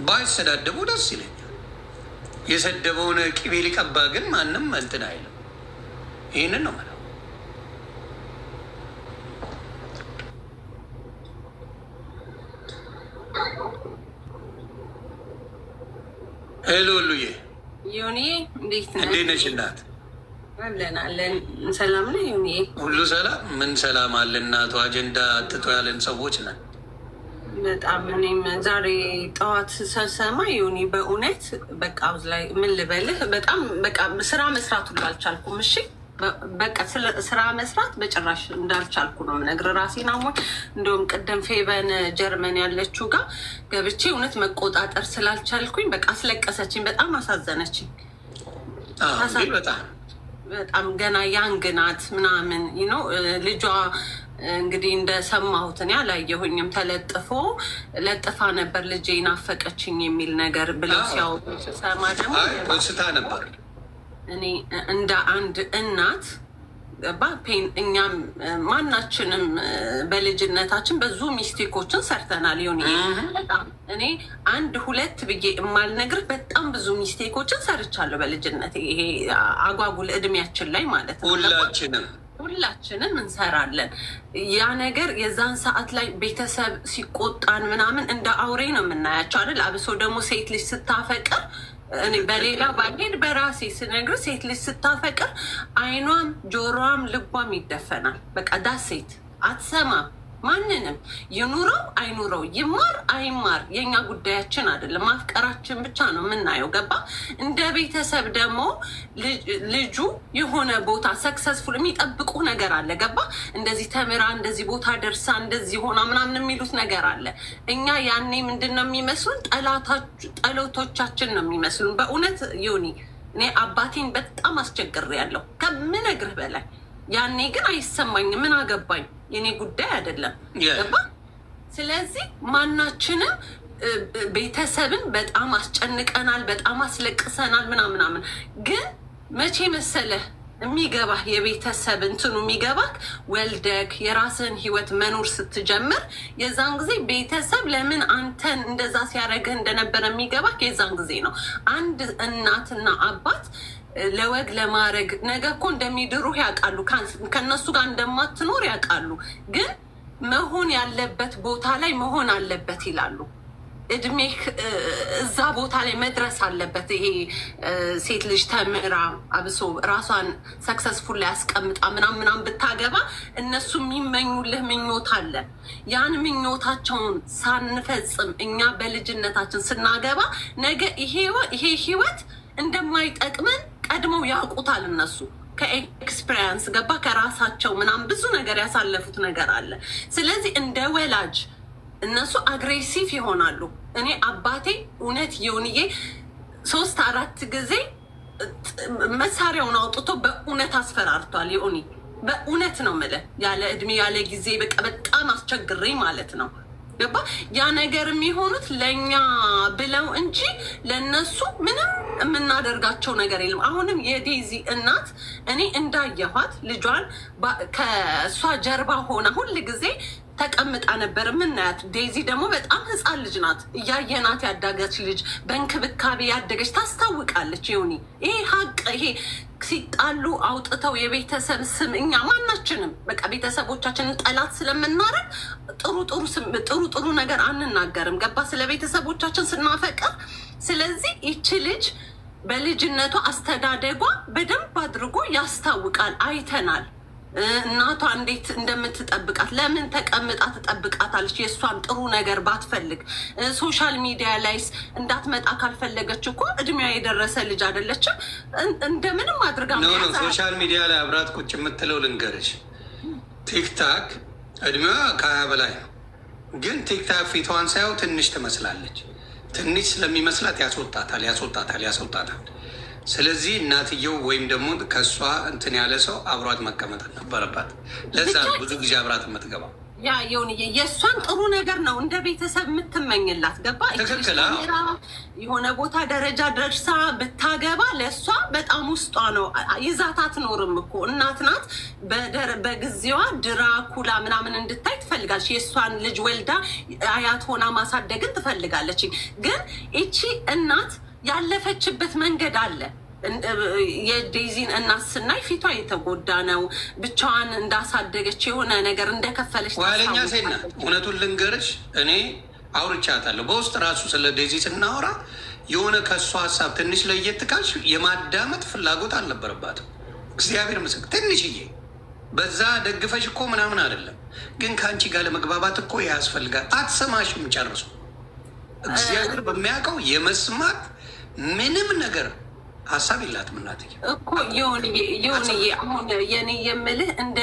ባይሰዳደቡ ደስ ይለኛል። የሰደበውን ቂቤ ሊቀባ ግን ማንም እንትን አይልም። ይህንን ነው የምለው። ሄሎ ሉዬ፣ ዮኒ እንዴት ነህ? እንዴት ነሽ እናት? አለን አለን። ሰላም ነው ዮኒ? ሁሉ ሰላም። ምን ሰላም አለ እናቱ። አጀንዳ አትቶ ያለን ሰዎች ነን። በጣም እኔም ዛሬ ጠዋት ሰሰማ ዮኒ በእውነት በቃ ውዝ ላይ ምን ልበልህ፣ በጣም በቃ ስራ መስራት ሁሉ አልቻልኩም። እሺ በቃ ስራ መስራት በጭራሽ እንዳልቻልኩ ነው የምነግርህ። ራሴን አሞኝ እንደውም ቅድም ፌቨን ጀርመን ያለችው ጋር ገብቼ እውነት መቆጣጠር ስላልቻልኩኝ በቃ አስለቀሰችኝ። በጣም አሳዘነችኝ። በጣም ገና ያንግ ናት ምናምን ነው ልጇ። እንግዲህ እንደሰማሁት እኔ አላየሁኝም። ለጥፋ ነበር ልጄ ናፈቀችኝ የሚል ነገር ብለው ሲያወጡ ስሰማ ደግሞ ስታ ነበር። እኔ እንደ አንድ እናት ባፔን እኛም ማናችንም በልጅነታችን ብዙ ሚስቴኮችን ሰርተናል። ሆን እኔ አንድ ሁለት ብዬ የማልነግርህ በጣም ብዙ ሚስቴኮችን ሰርቻለሁ በልጅነት። ይሄ አጓጉል እድሜያችን ላይ ማለት ነው። ሁላችንም እንሰራለን። ያ ነገር የዛን ሰዓት ላይ ቤተሰብ ሲቆጣን ምናምን እንደ አውሬ ነው የምናያቸው አይደል? አብሶ ደግሞ ሴት ልጅ ስታፈቅር፣ እኔ በሌላ ባልሄድ በራሴ ስነግር ሴት ልጅ ስታፈቅር አይኗም ጆሮዋም ልቧም ይደፈናል። በቃ ዳሴት አትሰማም ማንንም። ይኑረው አይኑረው፣ ይማር አይማር የኛ ጉዳያችን አይደለም። ማፍቀራችን ብቻ ነው የምናየው። ገባ? እንደ ቤተሰብ ደግሞ ልጁ የሆነ ቦታ ሰክሰስፉል የሚጠብቁ ነገር አለ። ገባ? እንደዚህ ተምራ እንደዚህ ቦታ ደርሳ እንደዚህ ሆና ምናምን የሚሉት ነገር አለ። እኛ ያኔ ምንድን ነው የሚመስሉን? ጠላቶቻችን ነው የሚመስሉን። በእውነት ዮኒ እኔ አባቴን በጣም አስቸግሬያለሁ ከምነግርህ በላይ። ያኔ ግን አይሰማኝም። ምን አገባኝ? የኔ ጉዳይ አይደለም። ገባ? ስለዚህ ማናችንም ቤተሰብን በጣም አስጨንቀናል፣ በጣም አስለቅሰናል ምናምናምን። ግን መቼ መሰለህ የሚገባህ የቤተሰብ እንትኑ የሚገባህ ወልደክ የራስህን ህይወት መኖር ስትጀምር፣ የዛን ጊዜ ቤተሰብ ለምን አንተን እንደዛ ሲያደርግህ እንደነበረ የሚገባህ የዛን ጊዜ ነው። አንድ እናትና አባት ለወግ ለማድረግ ነገ እኮ እንደሚድሩህ ያውቃሉ። ከነሱ ጋር እንደማትኖር ያውቃሉ። ግን መሆን ያለበት ቦታ ላይ መሆን አለበት ይላሉ። እድሜህ እዛ ቦታ ላይ መድረስ አለበት። ይሄ ሴት ልጅ ተምራ አብሶ ራሷን ሰክሰስፉል ላይ ያስቀምጣ ምናምን ብታገባ እነሱ የሚመኙልህ ምኞት አለ። ያን ምኞታቸውን ሳንፈጽም እኛ በልጅነታችን ስናገባ ነገ ይሄ ህይወት እንደማይጠቅመን ቀድመው ያውቁታል እነሱ። ከኤክስፔሪንስ ገባ ከራሳቸው ምናምን ብዙ ነገር ያሳለፉት ነገር አለ። ስለዚህ እንደ ወላጅ እነሱ አግሬሲቭ ይሆናሉ። እኔ አባቴ እውነት የሆንዬ 3-4 ጊዜ መሳሪያውን አውጥቶ በእውነት አስፈራርቷል። የሆኒ በእውነት ነው የምልህ ያለ እድሜ ያለ ጊዜ በቃ በጣም አስቸግሬ ማለት ነው ገባ። ያ ነገር የሚሆኑት ለእኛ ብለው እንጂ ለእነሱ ምንም የምናደርጋቸው ነገር የለም። አሁንም የዴዚ እናት እኔ እንዳየኋት ልጇን ከእሷ ጀርባ ሆና ሁል ጊዜ ተቀምጣ ነበር የምናያት። ዴዚ ደግሞ በጣም ህፃን ልጅ ናት። እያየናት ያዳገች ልጅ በእንክብካቤ ያደገች ታስታውቃለች። ይሁኒ ይሄ ሀቅ ይሄ ሲጣሉ አውጥተው የቤተሰብ ስም እኛ ማናችንም በቃ ቤተሰቦቻችንን ጠላት ስለምናረግ ጥሩ ነገር አንናገርም ገባ ስለ ቤተሰቦቻችን ስናፈቅር። ስለዚህ ይቺ ልጅ በልጅነቷ አስተዳደጓ በደንብ አድርጎ ያስታውቃል። አይተናል እናቷ እንዴት እንደምትጠብቃት ለምን ተቀምጣ ትጠብቃታለች? የእሷን ጥሩ ነገር ባትፈልግ ሶሻል ሚዲያ ላይስ እንዳትመጣ ካልፈለገች እኮ እድሜዋ የደረሰ ልጅ አይደለችም። እንደምንም አድርጋ ሶሻል ሚዲያ ላይ አብራት ቁጭ የምትለው ልንገርሽ፣ ቲክታክ እድሜዋ ከ20 በላይ ነው። ግን ቲክታክ ፊቷን ሳየው ትንሽ ትመስላለች። ትንሽ ስለሚመስላት ያስወጣታል። ስለዚህ እናትየው ወይም ደግሞ ከእሷ እንትን ያለ ሰው አብሯት መቀመጥ ነበረባት። ለዛ ብዙ ጊዜ አብራት የምትገባ ያ የእሷን ጥሩ ነገር ነው እንደ ቤተሰብ የምትመኝላት ገባ። የሆነ ቦታ ደረጃ ደርሳ ብታገባ ለእሷ በጣም ውስጧ ነው። ይዛት አትኖርም እኮ እናት ናት። በጊዜዋ ድራኩላ ምናምን እንድታይ ትፈልጋለች። የእሷን ልጅ ወልዳ አያት ሆና ማሳደግን ትፈልጋለች። ግን ይቺ እናት ያለፈችበት መንገድ አለ። የዴዚን እናት ስናይ ፊቷ የተጎዳ ነው። ብቻዋን እንዳሳደገች የሆነ ነገር እንደከፈለች ዋለኛ ሴት ናት። እውነቱን ልንገርሽ እኔ አውርቻታለሁ በውስጥ ራሱ ስለ ዴዚ ስናወራ የሆነ ከእሷ ሀሳብ ትንሽ ለየት ካልሽ የማዳመጥ ፍላጎት አልነበረባትም። እግዚአብሔር ምስክር ትንሽዬ በዛ ደግፈሽ እኮ ምናምን አይደለም፣ ግን ከአንቺ ጋር ለመግባባት እኮ ያስፈልጋል። አትሰማሽም ጨርሶ። እግዚአብሔር በሚያውቀው የመስማት ምንም ነገር ሀሳብ የላትም እናትዬ እኮ የሆንዬ አሁን የኔ የምልህ እንደ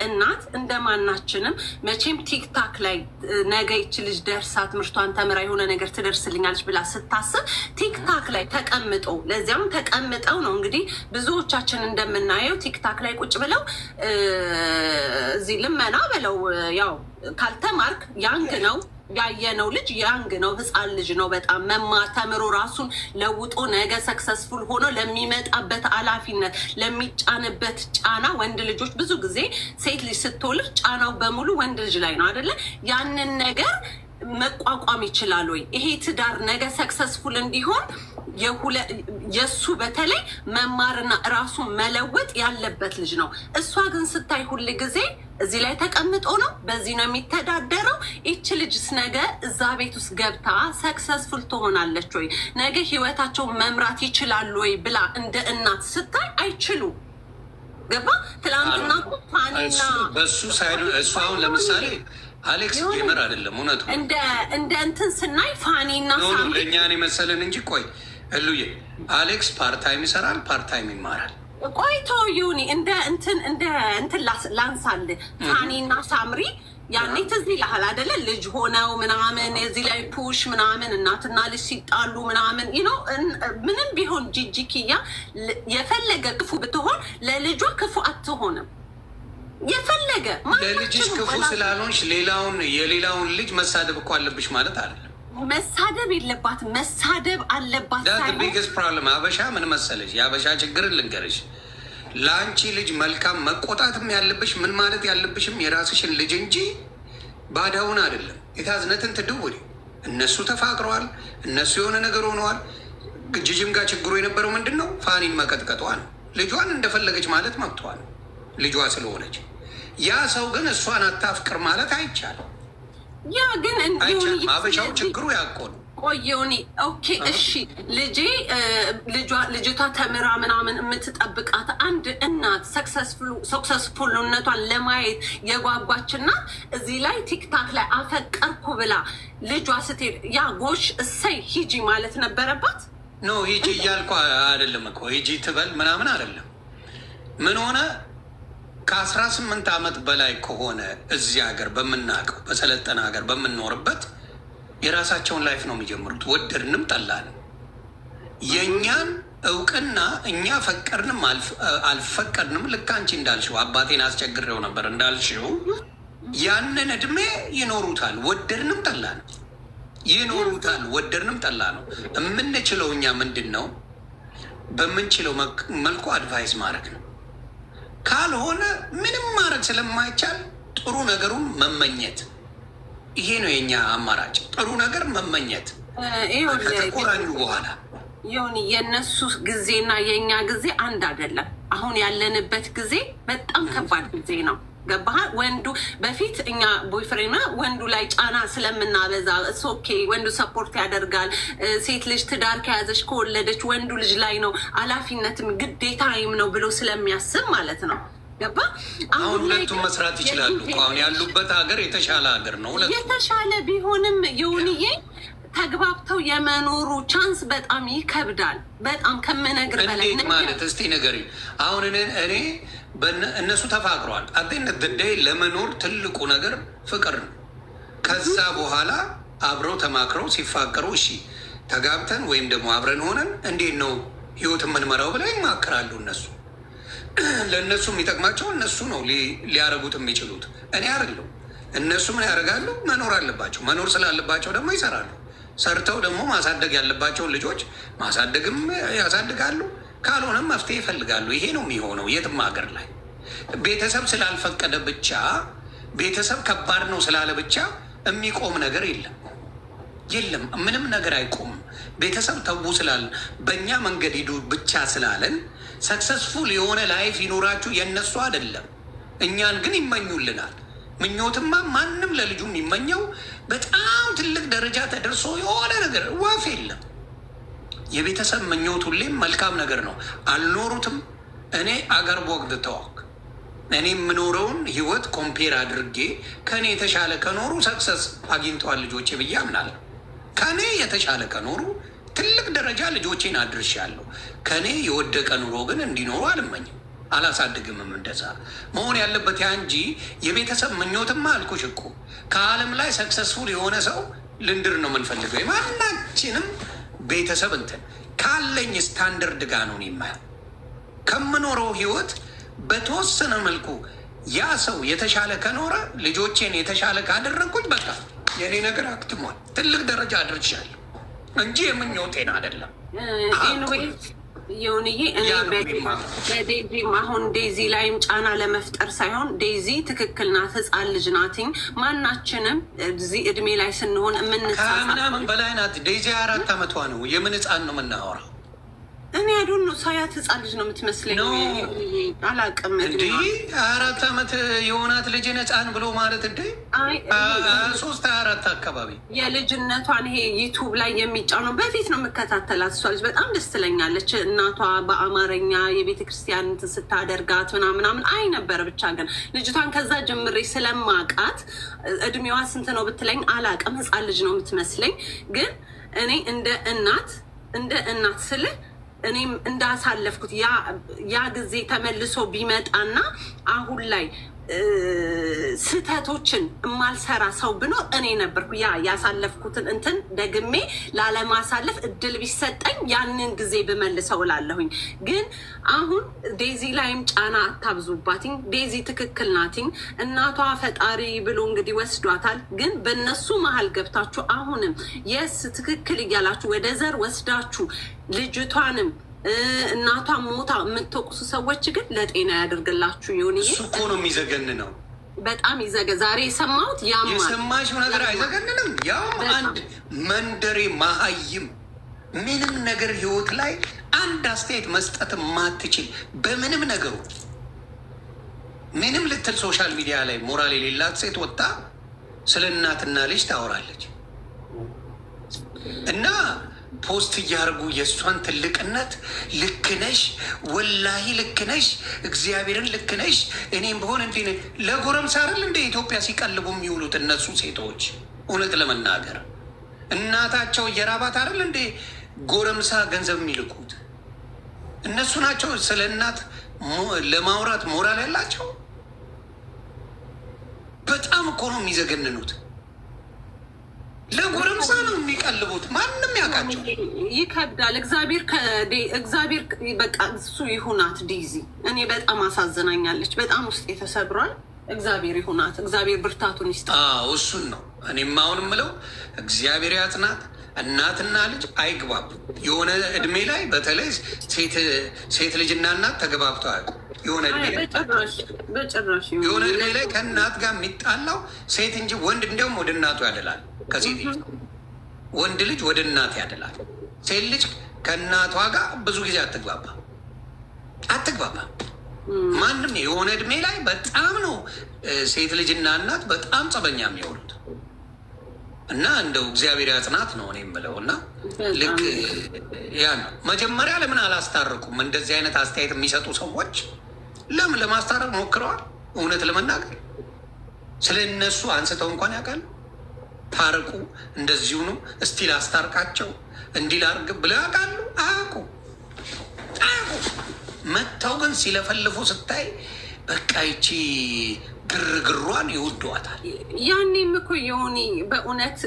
እናት እንደ ማናችንም መቼም ቲክታክ ላይ ነገ ይች ልጅ ደርሳ ትምህርቷን ተምራ የሆነ ነገር ትደርስልኛለች ብላ ስታስብ ቲክታክ ላይ ለዚያም ተቀምጠው ነው እንግዲህ ብዙዎቻችን እንደምናየው ቲክታክ ላይ ቁጭ ብለው እዚህ ልመና በለው ያው ካልተማርክ ያንግ ነው ያየነው ልጅ ያንግ ነው፣ ህፃን ልጅ ነው። በጣም መማር ተምሮ ራሱን ለውጦ ነገ ሰክሰስፉል ሆኖ ለሚመጣበት ኃላፊነት ለሚጫንበት ጫና ወንድ ልጆች ብዙ ጊዜ ሴት ልጅ ስትወልድ ጫናው በሙሉ ወንድ ልጅ ላይ ነው አይደለ? ያንን ነገር መቋቋም ይችላል ወይ? ይሄ ትዳር ነገ ሰክሰስፉል እንዲሆን የእሱ በተለይ መማርና ራሱን መለወጥ ያለበት ልጅ ነው። እሷ ግን ስታይ ሁል ጊዜ እዚህ ላይ ተቀምጦ ነው በዚህ ነው የሚተዳደረው። ይች ልጅስ ነገ እዛ ቤት ውስጥ ገብታ ሰክሰስፉል ትሆናለች ወይ? ነገ ህይወታቸውን መምራት ይችላሉ ወይ ብላ እንደ እናት ስታይ አይችሉም። ገባ? ትላንትና ፋኒና በሱ ሳይዱ እሱ አሁን ለምሳሌ አሌክስ ጌመር አይደለም እውነቱ እንደ እንትን ስናይ ፋኒና ሳሚ እኛን የመሰለን እንጂ ቆይ እሉዬ አሌክስ ፓርታይም ይሰራል፣ ፓርታይም ይማራል። ቆይቶ ዩኒ እንደ እንትን ላንሳል ፋኒና ሳምሪ ያኔ ትዝ ይልሃል አይደለ? ልጅ ሆነው ምናምን እዚህ ላይ ፑሽ ምናምን እናትና ልጅ ሲጣሉ ምናምን ምንም ቢሆን ጂጂኪያ የፈለገ ክፉ ብትሆን ለልጇ ክፉ አትሆንም። የፈለገ ለልጅሽ ክፉ ስላልሆንሽ የሌላውን ልጅ መሳደብ እኮ አለብሽ ማለት አይደለም። መሳደብ የለባትም፣ መሳደብ አለባት። ቢግስ ፕሮብለም አበሻ ምን መሰለሽ፣ የአበሻ ችግርን ልንገርሽ። ለአንቺ ልጅ መልካም መቆጣትም ያለብሽ ምን ማለት ያለብሽም የራስሽን ልጅ እንጂ ባዳውን አይደለም። የታዝነትን ትድውል እነሱ ተፋቅረዋል፣ እነሱ የሆነ ነገር ሆነዋል። ጅጅም ጋር ችግሩ የነበረው ምንድን ነው? ፋኒን መቀጥቀጧል። ልጇን እንደፈለገች ማለት መብቷል፣ ልጇ ስለሆነች። ያ ሰው ግን እሷን አታፍቅር ማለት አይቻልም። ያ ግን አበሻው ችግሩ ያቆን ቆየውኒ ኦኬ እሺ ልጅቷ ተምራ ምናምን የምትጠብቃት አንድ እናት ሰክሰስፉልነቷን ለማየት የጓጓችና እዚህ ላይ ቲክታክ ላይ አፈቀርኩ ብላ ልጇ ስትሄድ ያ ጎሽ እሰይ ሂጂ ማለት ነበረባት። ኖ ሂጂ እያልኩ አይደለም እኮ ሂጂ ትበል ምናምን አይደለም። ምን ሆነ ከ18 ዓመት በላይ ከሆነ እዚህ ሀገር በምናውቀው በሰለጠነ ሀገር በምንኖርበት የራሳቸውን ላይፍ ነው የሚጀምሩት። ወደድንም ጠላንም የእኛን እውቅና እኛ ፈቀድንም አልፈቀድንም፣ ልክ አንቺ እንዳልሽው አባቴን አስቸግሬው ነበር እንዳልሽው ያንን እድሜ ይኖሩታል። ወደድንም ጠላ ነው ይኖሩታል። ወደድንም ጠላ ነው። የምንችለው እኛ ምንድን ነው? በምንችለው መልኩ አድቫይስ ማድረግ ነው። ካልሆነ ምንም ማድረግ ስለማይቻል ጥሩ ነገሩን መመኘት፣ ይሄ ነው የኛ አማራጭ። ጥሩ ነገር መመኘት ከተቆራኙ በኋላ ይሁን። የእነሱ ጊዜና የእኛ ጊዜ አንድ አይደለም። አሁን ያለንበት ጊዜ በጣም ከባድ ጊዜ ነው። ገባህ? ወንዱ በፊት እኛ ቦይፍሬንድ ወንዱ ላይ ጫና ስለምናበዛ ኦኬ፣ ወንዱ ሰፖርት ያደርጋል። ሴት ልጅ ትዳር ከያዘች ከወለደች ወንዱ ልጅ ላይ ነው ኃላፊነትም ግዴታም ነው ብሎ ስለሚያስብ ማለት ነው። ገባ? አሁን ሁለቱም መስራት ይችላሉ። አሁን ያሉበት ሀገር የተሻለ ሀገር ነው። የተሻለ ቢሆንም ይሁንዬ ተግባብተው የመኖሩ ቻንስ በጣም ይከብዳል። በጣም ከምነግር በላይ እንዴት ማለት እስቲ ንገሪኝ። አሁን እኔ እነሱ ተፋቅረዋል። አጤነት ደዳይ ለመኖር ትልቁ ነገር ፍቅር ነው። ከዛ በኋላ አብረው ተማክረው ሲፋቀሩ እሺ ተጋብተን ወይም ደግሞ አብረን ሆነን እንዴት ነው ህይወት የምንመራው ብለው ይማክራሉ። እነሱ ለእነሱ የሚጠቅማቸው እነሱ ነው ሊያደርጉት የሚችሉት፣ እኔ አይደለሁ። እነሱ ምን ያደርጋሉ? መኖር አለባቸው። መኖር ስላለባቸው ደግሞ ይሰራሉ። ሰርተው ደግሞ ማሳደግ ያለባቸውን ልጆች ማሳደግም ያሳድጋሉ። ካልሆነም መፍትሄ ይፈልጋሉ። ይሄ ነው የሚሆነው የትም ሀገር ላይ። ቤተሰብ ስላልፈቀደ ብቻ ቤተሰብ ከባድ ነው ስላለ ብቻ የሚቆም ነገር የለም የለም። ምንም ነገር አይቆምም። ቤተሰብ ተዉ ስላለን በእኛ መንገድ ሂዱ ብቻ ስላለን ሰክሰስፉል የሆነ ላይፍ ይኖራችሁ የእነሱ አይደለም። እኛን ግን ይመኙልናል። ምኞትማ ማንም ለልጁ የሚመኘው በጣም ትልቅ ደረጃ ተደርሶ የሆነ ነገር ዋፍ የለም። የቤተሰብ ምኞት ሁሌም መልካም ነገር ነው። አልኖሩትም። እኔ አገር ቦግድ ተዋክ እኔ የምኖረውን ህይወት ኮምፔር አድርጌ ከእኔ የተሻለ ከኖሩ ሰክሰስ አግኝተዋል ልጆቼ ብዬ አምናለሁ። ከእኔ የተሻለ ከኖሩ ትልቅ ደረጃ ልጆቼን አድርሻለሁ። ከእኔ የወደቀ ኑሮ ግን እንዲኖሩ አልመኝም፣ አላሳድግምም። እንደዛ መሆን ያለበት ያ እንጂ የቤተሰብ ምኞትማ አልኩሽ እኮ ከዓለም ላይ ሰክሰስፉል የሆነ ሰው ልንድር ነው የምንፈልገው። የማናችንም ቤተሰብ እንትን ካለኝ ስታንደርድ ጋር ነው የማየው። ከምኖረው ህይወት በተወሰነ መልኩ ያ ሰው የተሻለ ከኖረ ልጆቼን የተሻለ ካደረግኩኝ በቃ የኔ ነገር አክትሟል። ትልቅ ደረጃ አድርሻለሁ እንጂ የምኞቴን አይደለም። ይሁንዬ እኔ በዴዚም አሁን ዴዚ ላይም ጫና ለመፍጠር ሳይሆን ዴዚ ትክክል ናት፣ ህፃን ልጅ ናትኝ። ማናችንም እዚህ እድሜ ላይ ስንሆን ከምናምን በላይ ናት ዴዚ። 4 ዓመቷ ነው። የምን ህፃን ነው የምናወራው? እኔ አዱን ነው ሳያት ህፃን ልጅ ነው የምትመስለኝ። አላውቅም። እንዲህ 4 ዓመት የሆናት ልጅን ህፃን ብሎ ማለት እንደ 3-4 አካባቢ የልጅነቷን ይሄ ዩቱብ ላይ የሚጫነው በፊት ነው የምከታተላት። እሷ ልጅ በጣም ደስ ትለኛለች። እናቷ በአማርኛ የቤተ ክርስቲያን ስታደርጋት ምናምን አይ ነበር። ብቻ ግን ልጅቷን ከዛ ጀምሬ ስለማውቃት እድሜዋ ስንት ነው ብትለኝ አላውቅም። ህፃን ልጅ ነው የምትመስለኝ። ግን እኔ እንደ እናት ስልህ እኔም እንዳሳለፍኩት ያ ጊዜ ተመልሶ ቢመጣና አሁን ላይ ስህተቶችን የማልሰራ ሰው ብኖር እኔ ነበርኩ። ያሳለፍኩትን እንትን ደግሜ ላለማሳለፍ እድል ቢሰጠኝ ያንን ጊዜ ብመልሰው እላለሁኝ። ግን አሁን ዴዚ ላይም ጫና አታብዙባትኝ። ዴዚ ትክክል ናትኝ። እናቷ ፈጣሪ ብሎ እንግዲህ ወስዷታል። ግን በእነሱ መሀል ገብታችሁ አሁንም የስ ትክክል እያላችሁ ወደ ዘር ወስዳችሁ ልጅቷንም እናቷ ሞታ የምትወቅሱ ሰዎች ግን ለጤና ያደርግላችሁ። ይሁን እሱ እኮ ነው የሚዘገን ነው። በጣም ዛሬ የሰማሁት ያማል። የሰማሽው ነገር አይዘገንንም? ያው አንድ መንደሬ መሀይም ምንም ነገር ህይወት ላይ አንድ አስተያየት መስጠት ማትችል በምንም ነገሩ ምንም ልትል ሶሻል ሚዲያ ላይ ሞራል የሌላት ሴት ወጣ ስለ እናትና ልጅ ታወራለች እና ፖስት እያደረጉ የእሷን ትልቅነት ልክነሽ፣ ወላሂ ልክነሽ፣ እግዚአብሔርን ልክነሽ፣ እኔም በሆን እንዲ ለጎረምሳ አይደል እንደ ኢትዮጵያ ሲቀልቡ የሚውሉት እነሱ ሴቶች። እውነት ለመናገር እናታቸው እየራባት አይደል እንዴ ጎረምሳ ገንዘብ የሚልኩት እነሱ ናቸው። ስለ እናት ለማውራት ሞራል ያላቸው በጣም እኮ ነው የሚዘገንኑት። ለጎረምሳ ነው የሚቀልቡት። ማንም ያውቃቸው። ይከብዳል። እግዚአብሔር በቃ እሱ ይሁናት። ዴዚ እኔ በጣም አሳዝናኛለች። በጣም ውስጥ የተሰብሯል። እግዚአብሔር ይሁናት። እግዚአብሔር ብርታቱን ይስጥ። እሱን ነው እኔም አሁን የምለው። እግዚአብሔር ያጽናት። እናትና ልጅ አይግባቡ። የሆነ እድሜ ላይ በተለይ ሴት ልጅና እናት ተገባብተዋል። የሆነ እድሜ ላይ ከእናት ጋር የሚጣላው ሴት እንጂ ወንድ እንዲያውም ወደ እናቱ ያደላል። ከሴት ልጅ ወንድ ልጅ ወደ እናት ያደላል። ሴት ልጅ ከእናቷ ጋር ብዙ ጊዜ አትግባባ። ማንም የሆነ እድሜ ላይ በጣም ነው ሴት ልጅና እናት በጣም ጸበኛ የሚሆኑት። እና እንደው እግዚአብሔር ያጽናት ነው እኔ የምለው። እና ልክ ያ ነው። መጀመሪያ ለምን አላስታርቁም? እንደዚህ አይነት አስተያየት የሚሰጡ ሰዎች ለምን ለማስታረቅ ሞክረዋል? እውነት ለመናገር ስለ እነሱ አንስተው እንኳን ያውቃሉ? ታርቁ፣ እንደዚሁ ነው፣ እስቲ ላስታርቃቸው፣ እንዲህ ላርግ ብለው ያውቃሉ? አያውቁ። መጥተው ግን ሲለፈልፉ ስታይ በቃ ይቺ ግርግሯን ይወዷታል። ያኔም እኮ የሆኒ በእውነት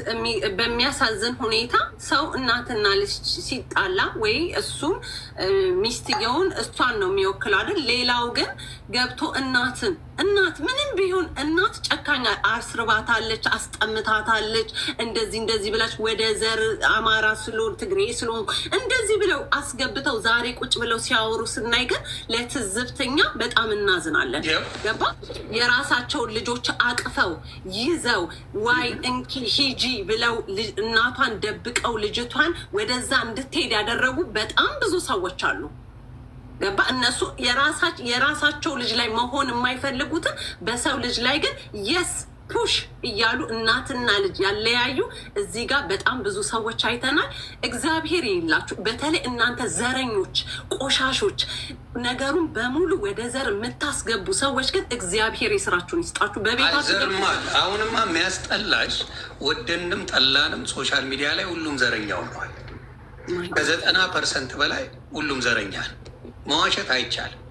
በሚያሳዝን ሁኔታ ሰው እናትና ልጅ ሲጣላ ወይ እሱም ሚስትየውን እሷን ነው የሚወክለው አይደል? ሌላው ግን ገብቶ እናት ምንም ቢሆን እናት ጨካኛ አስርባታለች፣ አስጠምታታለች። እንደዚህ ብላች ወደ ዘር አማራ ስለሆን ትግሬ ስለሆን እንደዚህ ብለው አስገብተው ዛሬ ቁጭ ብለው ሲያወሩ ስናይ ግን ለትዝብተኛ በጣም እናዝናለን። ገባ? የራሳቸውን ልጆች አቅፈው ይዘው ዋይ እንኪ ሂጂ ብለው እናቷን ደብቀው ልጅቷን ወደዛ እንድትሄድ ያደረጉ በጣም ብዙ ሰዎች አሉ። ገባ? እነሱ የራሳቸው ልጅ ላይ መሆን የማይፈልጉትን በሰው ልጅ ላይ ግን የስ ፑሽ እያሉ እናትና ልጅ ያለያዩ እዚህ ጋር በጣም ብዙ ሰዎች አይተናል። እግዚአብሔር ይላችሁ። በተለይ እናንተ ዘረኞች፣ ቆሻሾች፣ ነገሩን በሙሉ ወደ ዘር የምታስገቡ ሰዎች ግን እግዚአብሔር የስራችሁን ይስጣችሁ። በቤታችሁ አሁንማ የሚያስጠላሽ ወደንም ጠላንም ሶሻል ሚዲያ ላይ ሁሉም ዘረኛ ሆኗል። ከ90% በላይ ሁሉም ዘረኛ ነው። መዋሸት አይቻልም።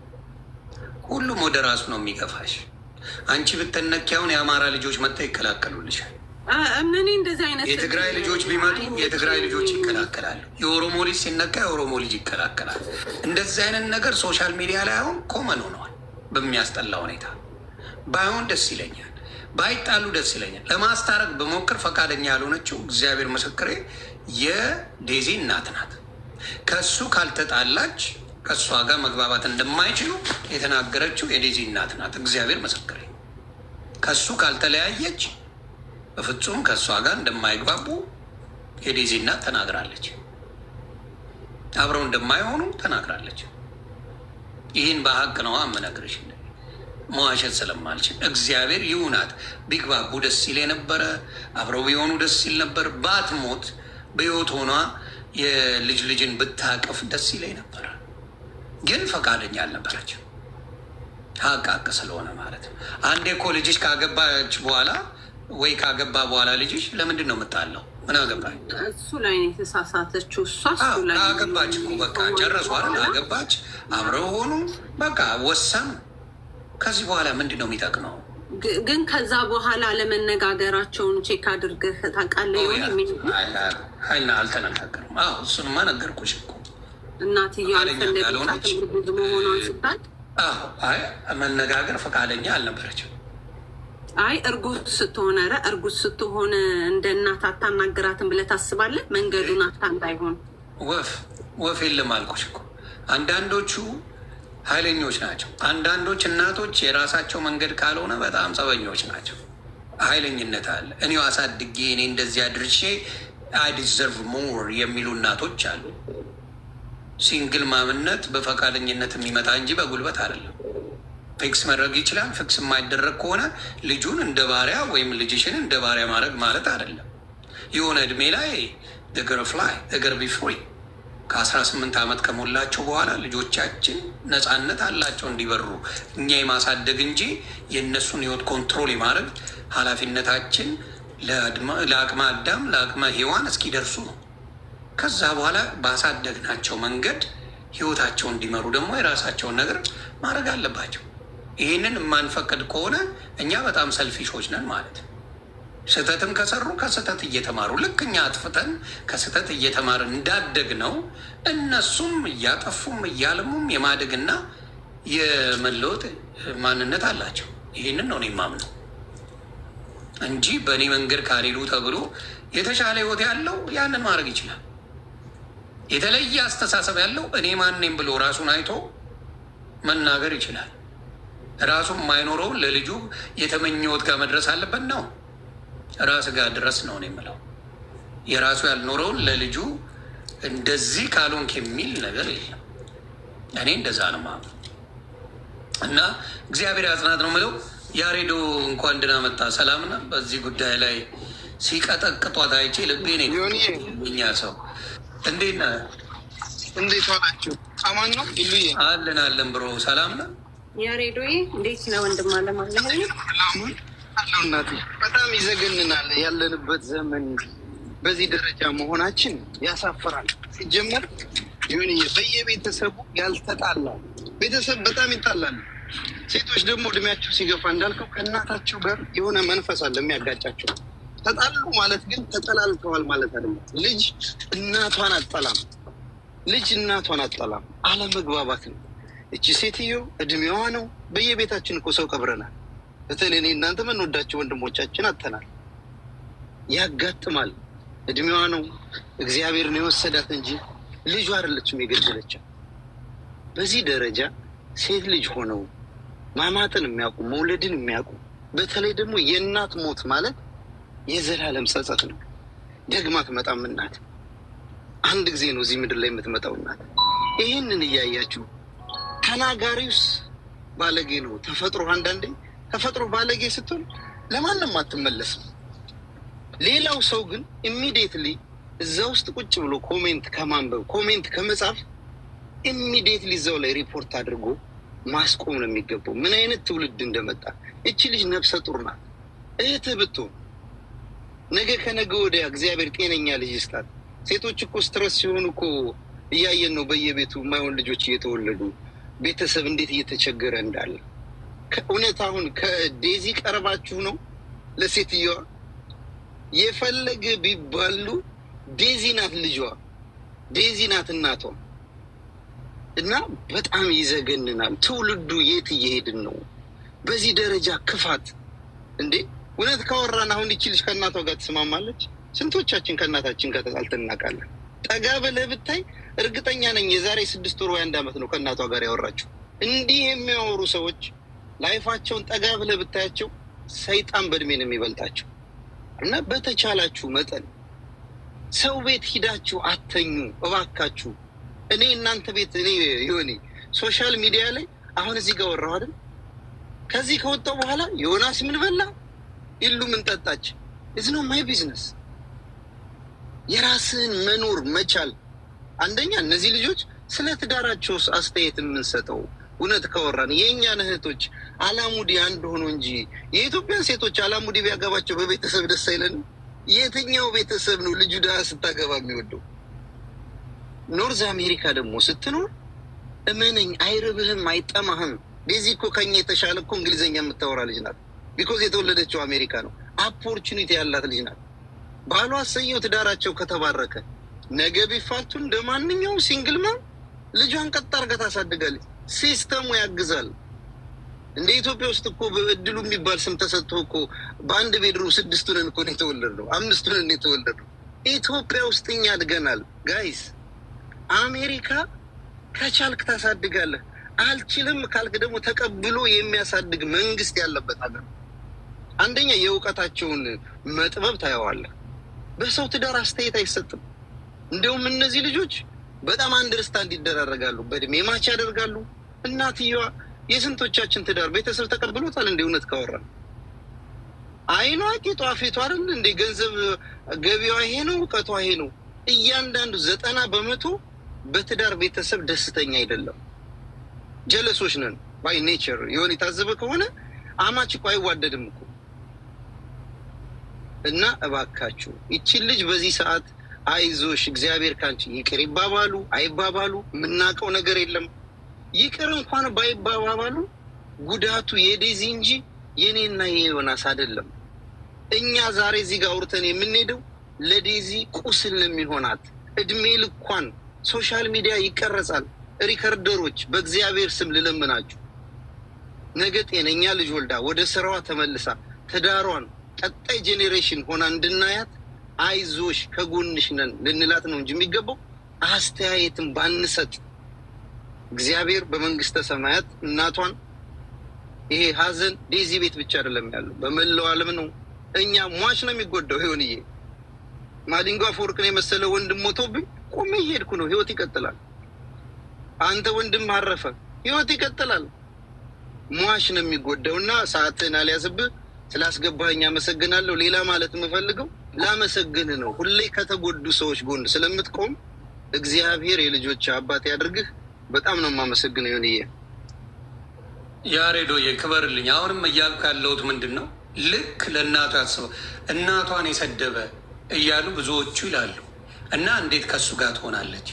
ሁሉም ወደ ራሱ ነው የሚገፋሽ። አንቺ ብትነኪያውን የአማራ ልጆች መጥተው ይከላከሉልሻል። የትግራይ ልጆች ቢመጡ የትግራይ ልጆች ይከላከላሉ። የኦሮሞ ልጅ ሲነካ የኦሮሞ ልጅ ይከላከላል። እንደዚህ አይነት ነገር ሶሻል ሚዲያ ላይ አሁን ኮመን ሆነዋል። በሚያስጠላ ሁኔታ ባይሆን ደስ ይለኛል፣ ባይጣሉ ደስ ይለኛል። ለማስታረቅ በሞክር ፈቃደኛ ያልሆነችው እግዚአብሔር ምስክሬ የዴዚ እናት ናት። ከእሱ ካልተጣላች ከእሷ ጋር መግባባት እንደማይችሉ የተናገረችው የዴዚ እናት ናት። እግዚአብሔር ምስክሬ ከእሱ ካልተለያየች በፍጹም ከእሷ ጋር እንደማይግባቡ የዴዚ እናት ተናግራለች። አብረው እንደማይሆኑ ተናግራለች። ይህን በሀቅ ነው የምነግርሽ፣ መዋሸት ስለማልችል። እግዚአብሔር ይሁናት። ቢግባቡ ደስ ይል የነበረ፣ አብረው ቢሆኑ ደስ ይል ነበር። ባትሞት በሕይወት ሆኗ ልጅን ብታቀፍ ደስ ይለኝ ነበረ። ግን ፈቃደኛ አልነበረችም። ሀቅ ስለሆነ ማለት ነው። አንዴ እኮ ልጅሽ ካገባች በኋላ ወይ ካገባ በኋላ ልጅሽ ለምንድን ነው የምጣለው? ምን አገባኝ? እሱ ላይ ነው የተሳሳተችው። እሷ አገባች እኮ በቃ ጨረሱ አይደል? አገባች፣ አብረው ሆኑ፣ በቃ ወሰኑ። ከዚህ በኋላ ምንድን ነው የሚጠቅመው? ግን ከዛ በኋላ ለመነጋገራቸውን ቼክ አድርገህ ታውቃለህ? ሀይልና አልተነጋገርም። እሱንማ ነገርኩሽ እኮ እናትዬው አልፈለገቻትም እርጉዝ መሆኗን ስታል። መነጋገር ፈቃደኛ አልነበረችም። እርጉዝ ስትሆን እንደ እናት አታናግራትም ብለህ ታስባለህ? መንገዱን አታ እንዳይሆን ወፍ የለም አልኩሽ እኮ። አንዳንዶቹ ኃይለኞች ናቸው። አንዳንዶች እናቶች የራሳቸው መንገድ ካልሆነ በጣም ጸበኞች ናቸው። ኃይለኝነት አለ። እኔው አሳድጌ እኔ እንደዚህ አድርሼ አይ ዲዘርቭ ሞር የሚሉ እናቶች አሉ። ሲንግል ማምነት በፈቃደኝነት የሚመጣ እንጂ በጉልበት አይደለም። ፊክስ መድረግ ይችላል። ፊክስ የማይደረግ ከሆነ ልጁን እንደ ባሪያ ወይም ልጅሽን እንደ ባሪያ ማድረግ ማለት አይደለም። የሆነ እድሜ ላይ ገር ፍላይ ገር ቢ ፍሪ ከ18 ዓመት ከሞላቸው በኋላ ልጆቻችን ነፃነት አላቸው እንዲበሩ እኛ የማሳደግ እንጂ የእነሱን ህይወት ኮንትሮል የማድረግ ኃላፊነታችን ለአቅመ አዳም ለአቅመ ሔዋን እስኪደርሱ ነው። ከዛ በኋላ ባሳደግናቸው መንገድ ህይወታቸውን እንዲመሩ ደግሞ የራሳቸውን ነገር ማድረግ አለባቸው። ይህንን የማንፈቅድ ከሆነ እኛ በጣም ሰልፊሾች ነን ማለት ነው። ስህተትም ከሰሩ ከስህተት እየተማሩ ልክ እኛ አጥፍተን ከስህተት እየተማር እንዳደግ ነው እነሱም እያጠፉም እያለሙም የማደግና የመለወጥ ማንነት አላቸው። ይህንን ነው እኔ የማምነው እንጂ በእኔ መንገድ ካልሄዱ ተብሎ የተሻለ ህይወት ያለው ያንን ማድረግ ይችላል። የተለየ አስተሳሰብ ያለው እኔ ማንም ብሎ ራሱን አይቶ መናገር ይችላል። ራሱን የማይኖረውን ለልጁ የተመኘወት ጋር መድረስ አለበት ነው። ራስ ጋር ድረስ ነው የምለው። የራሱ ያልኖረውን ለልጁ እንደዚህ ካልሆንክ የሚል ነገር የለም። እኔ እንደዛ ነው ማለት እና እግዚአብሔር ያጽናት ነው የምለው። ያሬዶ እንኳን ደህና መጣ። ሰላም ነው። በዚህ ጉዳይ ላይ ሲቀጠቅጧት አይቼ ልቤ ነው እኛ ሰው እንዴት ነህ? እንዴት ሆናችሁ? አማን ነው ይሉዬ አለን አለን ብሮ ሰላም ነው። ያሬዶዬ እንዴት ነው ወንድም? አለማለህ አለው እናቴ። በጣም ይዘገንናል ያለንበት ዘመን። በዚህ ደረጃ መሆናችን ያሳፍራል። ሲጀመር ይሁንዬ በየቤተሰቡ ያልተጣላ ቤተሰብ በጣም ይጣላል። ሴቶች ደግሞ እድሜያቸው ሲገፋ እንዳልከው ከእናታቸው ጋር የሆነ መንፈስ አለ የሚያጋጫቸው። ተጣሉ ማለት ግን ተጠላልተዋል ማለት አይደለም። ልጅ እናቷን አጠላም፣ ልጅ እናቷን አጠላም። አለመግባባት ነው። እቺ ሴትዮ እድሜዋ ነው። በየቤታችን እኮ ሰው ቀብረናል። በተለይ እኔ እናንተ የምንወዳቸው ወንድሞቻችን አጥተናል። ያጋጥማል። እድሜዋ ነው። እግዚአብሔር ነው የወሰዳት እንጂ ልጁ አይደለችም የገደለችው። በዚህ ደረጃ ሴት ልጅ ሆነው ማማጥን የሚያውቁ መውለድን የሚያውቁ በተለይ ደግሞ የእናት ሞት ማለት የዘላለም ጸጸት ነው። ደግማ አትመጣም እናት። አንድ ጊዜ ነው እዚህ ምድር ላይ የምትመጣው እናት። ይህንን እያያችሁ ተናጋሪውስ ባለጌ ነው ተፈጥሮ። አንዳንዴ ተፈጥሮ ባለጌ ስትሆን ለማንም አትመለስም። ሌላው ሰው ግን ኢሚዲየትሊ እዛ ውስጥ ቁጭ ብሎ ኮሜንት ከማንበብ ኮሜንት ከመጻፍ ኢሚዲየትሊ እዛው ላይ ሪፖርት አድርጎ ማስቆም ነው የሚገባው። ምን አይነት ትውልድ እንደመጣ። እቺ ልጅ ነፍሰ ጡር ናት። እህትህ ብትሆን ነገ ከነገ ወዲያ እግዚአብሔር ጤነኛ ልጅ ይስጣት። ሴቶች እኮ ስትረስ ሲሆኑ እኮ እያየን ነው በየቤቱ የማይሆን ልጆች እየተወለዱ ቤተሰብ እንዴት እየተቸገረ እንዳለ። ከእውነት አሁን ከዴዚ ቀርባችሁ ነው ለሴትዮዋ የፈለገ ቢባሉ ዴዚ ናት ልጇ፣ ዴዚ ናት እናቷ። እና በጣም ይዘገንናል። ትውልዱ የት እየሄድን ነው? በዚህ ደረጃ ክፋት እንዴ! እውነት ካወራን አሁን ይቺ ልጅ ከእናቷ ጋር ትስማማለች? ስንቶቻችን ከእናታችን ጋር ተጣልተን እናውቃለን? ጠጋ ብለህ ብታይ እርግጠኛ ነኝ የዛሬ 6 ወር ወይ 1 ዓመት ነው ከእናቷ ጋር ያወራችው። እንዲህ የሚያወሩ ሰዎች ላይፋቸውን ጠጋ ብለህ ብታያቸው ሰይጣን በእድሜ ነው የሚበልጣቸው። እና በተቻላችሁ መጠን ሰው ቤት ሂዳችሁ አተኙ እባካችሁ። እኔ እናንተ ቤት እኔ ይሆኔ ሶሻል ሚዲያ ላይ አሁን እዚህ ጋር ወራሁ አይደል? ከዚህ ከወጣው በኋላ ዮናስ ምን በላ ይሉ ምን ጠጣች እዝነው ማይ ቢዝነስ። የራስን መኖር መቻል አንደኛ። እነዚህ ልጆች ስለ ትዳራቸው አስተያየት የምንሰጠው እውነት ካወራን የእኛን እህቶች አላሙዲ አንድ ሆኖ እንጂ የኢትዮጵያን ሴቶች አላሙዲ ቢያገባቸው በቤተሰብ ደስ አይለንም? የትኛው ቤተሰብ ነው ልጁ ድሀ ስታገባ የሚወደው? ኖርዝ አሜሪካ ደግሞ ስትኖር እመነኝ አይርብህም አይጠማህም። ዴዚ እኮ ከኛ የተሻለ እኮ እንግሊዝኛ የምታወራ ልጅ ናት። ቢኮዝ የተወለደችው አሜሪካ ነው። አፖርቹኒቲ ያላት ልጅ ናት። ባሏ አሰየው ትዳራቸው ከተባረከ ነገ ቢፋቱ እንደ ማንኛውም ሲንግል ማም ልጇን ቀጥ አድርጋ ታሳድጋለች። ሲስተሙ ያግዛል። እንደ ኢትዮጵያ ውስጥ እኮ በእድሉ የሚባል ስም ተሰጥቶ እኮ በአንድ ቤድሩም 6 ነን እኮ ነው የተወለድነው፣ 5 ነን የተወለድነው። ኢትዮጵያ ውስጥ እኛ አድገናል ጋይስ። አሜሪካ ከቻልክ ታሳድጋለህ፣ አልችልም ካልክ ደግሞ ተቀብሎ የሚያሳድግ መንግስት ያለበት ሀገር። አንደኛ የእውቀታቸውን መጥበብ ታየዋለህ። በሰው ትዳር አስተያየት አይሰጥም። እንዲሁም እነዚህ ልጆች በጣም አንደርስታንድ ይደራረጋሉ፣ በእድሜ ማች ያደርጋሉ። እናትየዋ የስንቶቻችን ትዳር ቤተሰብ ተቀብሎታል? እንደ እውነት ካወራን አይኗ ቂጧ ፊቷ አይደል እንደ ገንዘብ ገቢዋ ይሄ ነው፣ እውቀቷ ይሄ ነው። እያንዳንዱ 90% በትዳር ቤተሰብ ደስተኛ አይደለም። ጀለሶች ነን ባይ ኔቸር። የሆነ የታዘበ ከሆነ አማች እኮ አይዋደድም እኮ። እና እባካችሁ ይቺን ልጅ በዚህ ሰዓት አይዞሽ እግዚአብሔር ካንቺ ይቅር ይባባሉ አይባባሉ የምናውቀው ነገር የለም። ይቅር እንኳን ባይባባሉ ጉዳቱ የዴዚ እንጂ የኔና የዮናስ አይደለም። እኛ ዛሬ እዚህ ጋር አውርተን የምንሄደው ለዴዚ ቁስል ነው የሚሆናት። እድሜ ልኳን ሶሻል ሚዲያ ይቀረጻል። ሪከርደሮች በእግዚአብሔር ስም ልለምናችሁ፣ ነገ ጤነኛ ልጅ ወልዳ ወደ ስራዋ ተመልሳ ትዳሯን ቀጣይ ጄኔሬሽን ሆና እንድናያት አይዞሽ ከጎንሽ ነን ልንላት ነው እንጂ የሚገባው አስተያየትን ባንሰጥ። እግዚአብሔር በመንግስተ ሰማያት እናቷን ይሄ ሀዘን ዴዚ ቤት ብቻ አይደለም ያለው በመላው ዓለም ነው። እኛ ሟች ነው የሚጎዳው። ይሁንዬ ማዲንጎ አፈወርቅን የመሰለ ወንድም ሞቶብኝ ቆሜ እየሄድኩ ነው። ህይወት ይቀጥላል። አንተ ወንድም አረፈ፣ ህይወት ይቀጥላል። ሟች ነው የሚጎዳው። እና ሰዓትን አልያዝብህ ስላስገባኸኝ አመሰግናለሁ። ሌላ ማለት የምፈልገው ላመሰግንህ ነው። ሁሌ ከተጎዱ ሰዎች ጎን ስለምትቆም እግዚአብሔር የልጆች አባት ያድርግህ። በጣም ነው የማመሰግነው። ይሁንዬ ያሬዶዬ ክበርልኝ። አሁንም እያልኩ ያለሁት ምንድን ነው፣ ልክ ለእናቱ ያስበው እናቷን የሰደበ እያሉ ብዙዎቹ ይላሉ። እና እንዴት ከሱ ጋር ትሆናለች?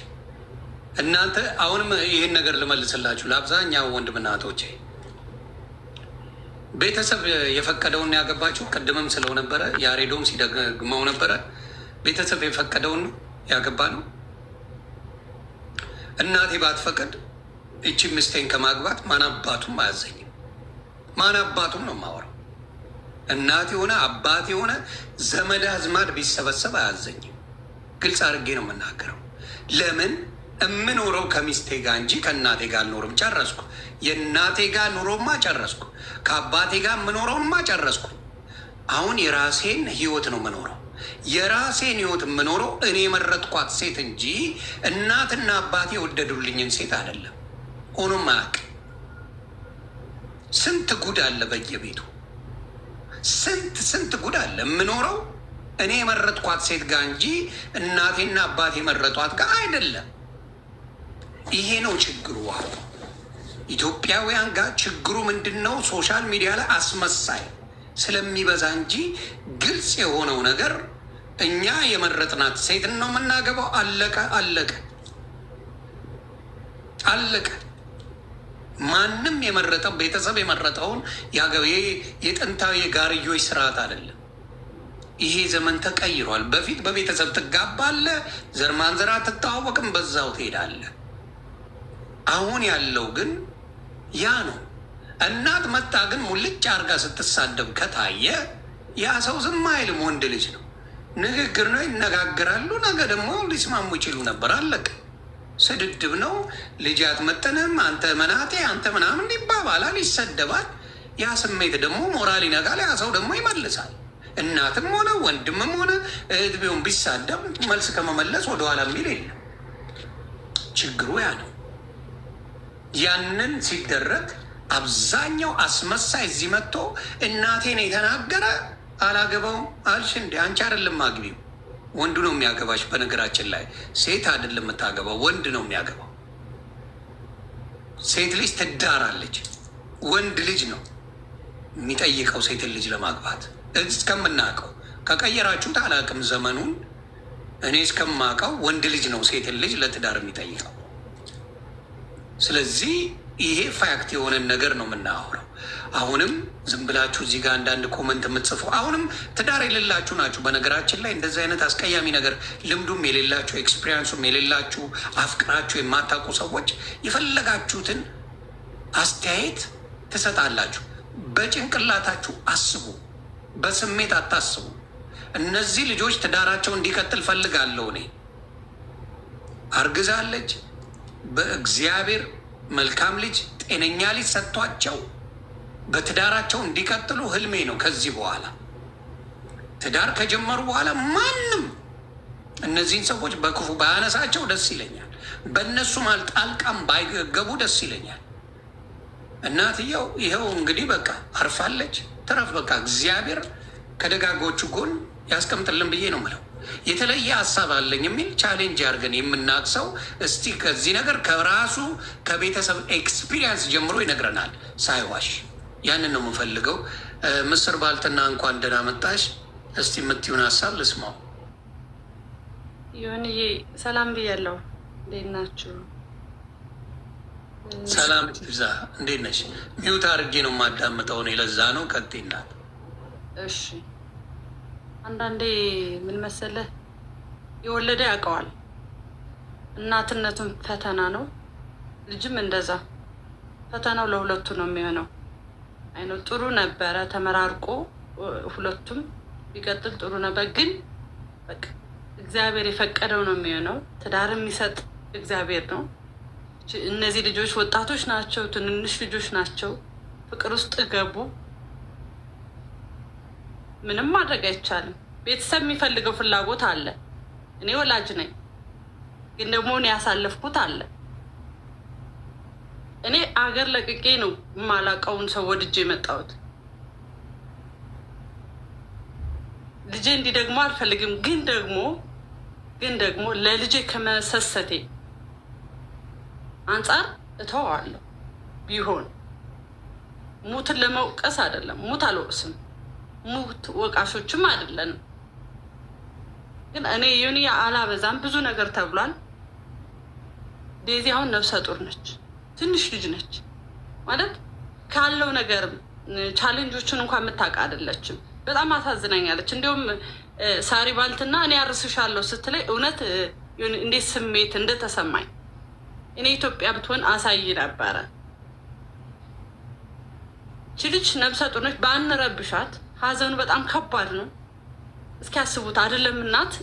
እናንተ አሁንም ይህን ነገር ልመልስላችሁ ለአብዛኛው ወንድምና እህቶቼ፣ ቤተሰብ የፈቀደውን ያገባችሁ። ቅድምም ስለው ነበረ፣ ያሬዶም ሲደግመው ነበረ። ቤተሰብ የፈቀደውን ነው ያገባ ነው። እናቴ ባትፈቅድ እቺ ሚስቴን ከማግባት ማን አባቱም አያዘኝም። ማን አባቱም ነው የማወራው። እናት የሆነ አባት የሆነ ዘመድ አዝማድ ቢሰበሰብ አያዘኝም። ግልጽ አድርጌ ነው የምናገረው። ለምን የምኖረው ከሚስቴ ጋር እንጂ ከእናቴ ጋር አልኖርም። ጨረስኩ። የእናቴ ጋር ኑሮማ ጨረስኩ። ከአባቴ ጋር የምኖረውማ ጨረስኩ። አሁን የራሴን ህይወት ነው የምኖረው። የራሴን ህይወት የምኖረው እኔ የመረጥኳት ሴት እንጂ እናትና አባቴ የወደዱልኝን ሴት አይደለም። ሆኖም አያውቅ። ስንት ጉድ አለ በየቤቱ፣ ስንት ጉድ አለ። የምኖረው እኔ የመረጥኳት ሴት ጋር እንጂ እናቴና አባቴ የመረጧት ጋር አይደለም። ይሄ ነው ችግሩ። ኢትዮጵያውያን ጋር ችግሩ ምንድን ነው? ሶሻል ሚዲያ ላይ አስመሳይ ስለሚበዛ እንጂ ግልጽ የሆነው ነገር እኛ የመረጥናት ሴትን ነው የምናገባው። አለቀ አለቀ አለቀ። ማንም የመረጠው ቤተሰብ የመረጠውን ያገባ። የጥንታዊ የጋርዮች ስርዓት አይደለም። ይሄ ዘመን ተቀይሯል። በፊት በቤተሰብ ትጋባለህ፣ ዘር ማንዘር አትተዋወቅም፣ በዛው ትሄዳለህ። አሁን ያለው ግን ያ ነው። እናት መጣ ግን ሙልጭ አርጋ ስትሳደብ ከታየ ያ ሰው ዝም አይልም። ወንድ ልጅ ነው፣ ንግግር ነው፣ ይነጋገራሉ። ነገ ደግሞ ሊስማሙ ይችሉ ነበር። አለቀ። ስድድብ ነው። ልጅ አትመጥንም፣ አንተ መናጤ፣ አንተ ምናምን ይባባላል፣ ይሰደባል። ያ ስሜት ደግሞ ሞራል ይነጋል። ያ ሰው ደግሞ ይመልሳል። እናትም ሆነ ወንድምም ሆነ እህት ቢሆን ቢሳደብ መልስ ከመመለስ ወደኋላ የሚል የለም። ችግሩ ያ ነው። ያንን ሲደረግ አብዛኛው አስመሳይ እዚህ መጥቶ እናቴን የተናገረ አላገባውም አልሽ እንዴ? አንቺ አይደለም አግቢው፣ ወንዱ ነው የሚያገባሽ። በነገራችን ላይ ሴት አይደለም የምታገባው፣ ወንድ ነው የሚያገባው። ሴት ልጅ ትዳራለች፣ ወንድ ልጅ ነው የሚጠይቀው ሴትን ልጅ ለማግባት። እስከምናውቀው ከቀየራችሁት አላውቅም ዘመኑን። እኔ እስከማውቀው ወንድ ልጅ ነው ሴትን ልጅ ለትዳር የሚጠይቀው። ስለዚህ ይሄ ፋክት የሆነን ነገር ነው የምናወራው። አሁንም ዝም ብላችሁ እዚህ ጋር አንዳንድ ኮመንት የምትጽፉ አሁንም ትዳር የሌላችሁ ናችሁ። በነገራችን ላይ እንደዚህ አይነት አስቀያሚ ነገር ልምዱም የሌላችሁ ኤክስፒሪያንሱም የሌላችሁ አፍቅራችሁ የማታውቁ ሰዎች የፈለጋችሁትን አስተያየት ትሰጣላችሁ። በጭንቅላታችሁ አስቡ፣ በስሜት አታስቡ። እነዚህ ልጆች ትዳራቸው እንዲቀጥል ፈልጋለሁ። እኔ አርግዛለች፣ በእግዚአብሔር መልካም ልጅ ጤነኛ ልጅ ሰጥቷቸው በትዳራቸው እንዲቀጥሉ ህልሜ ነው። ከዚህ በኋላ ትዳር ከጀመሩ በኋላ ማንም እነዚህን ሰዎች በክፉ ባያነሳቸው ደስ ይለኛል። በእነሱ ማል ጣልቃም ባይገቡ ደስ ይለኛል። እናትየው ይኸው እንግዲህ በቃ አርፋለች፣ ትረፍ። በቃ እግዚአብሔር ከደጋጎቹ ጎን ያስቀምጥልን ብዬ ነው ምለው። የተለየ ሀሳብ አለኝ የሚል ቻሌንጅ አድርገን የምናቅሰው እስቲ ከዚህ ነገር ከራሱ ከቤተሰብ ኤክስፒሪየንስ ጀምሮ ይነግረናል ሳይዋሽ። ያንን ነው የምፈልገው። ምስር ባልትና እንኳን ደህና መጣሽ። እስቲ የምትዩን ሀሳብ ልስማው። ይሁንዬ ሰላም ብያለሁ። እንዴት ናችሁ? ሰላም ይብዛ። እንዴት ነሽ? ሚውት አድርጌ ነው የማዳምጠው እኔ። ለዛ ነው ቀጥይ እናት። እሺ አንዳንዴ ምን መሰለህ፣ የወለደ ያውቀዋል። እናትነትም ፈተና ነው፣ ልጅም እንደዛ ፈተናው ለሁለቱ ነው የሚሆነው። አይኖ ጥሩ ነበረ ተመራርቆ ሁለቱም ቢቀጥል ጥሩ ነበር፣ ግን በቃ እግዚአብሔር የፈቀደው ነው የሚሆነው። ትዳር የሚሰጥ እግዚአብሔር ነው። እነዚህ ልጆች ወጣቶች ናቸው፣ ትንንሽ ልጆች ናቸው። ፍቅር ውስጥ ገቡ። ምንም ማድረግ አይቻልም። ቤተሰብ የሚፈልገው ፍላጎት አለ። እኔ ወላጅ ነኝ፣ ግን ደግሞ እኔ ያሳለፍኩት አለ። እኔ አገር ለቅቄ ነው የማላውቀውን ሰው ወድጄ የመጣሁት። ልጄ እንዲህ ደግሞ አልፈልግም፣ ግን ደግሞ ለልጄ ከመሰሰቴ አንጻር እተዋለሁ። ቢሆን ሙትን ለመውቀስ አይደለም፣ ሙት አልወቅስም፣ ሙት ወቃሾችም አይደለንም። ግን እኔ ዩኒ አላበዛም። ብዙ ነገር ተብሏል። ዴዚ አሁን ነፍሰ ጡር ነች፣ ትንሽ ልጅ ነች ማለት ካለው ነገር ቻሌንጆቹን እንኳን የምታውቅ አይደለችም። በጣም አሳዝናኛለች። እንዲሁም ሳሪ ባልትና እኔ ያርስሻለሁ ስትለኝ እውነት እንዴት ስሜት እንደተሰማኝ እኔ ኢትዮጵያ ብትሆን አሳይ ነበረ። ልጅ ነፍሰ ጡር ነች። ባንረብሻት፣ ሀዘኑ በጣም ከባድ ነው። እስኪ ያስቡት። አይደለም እናት፣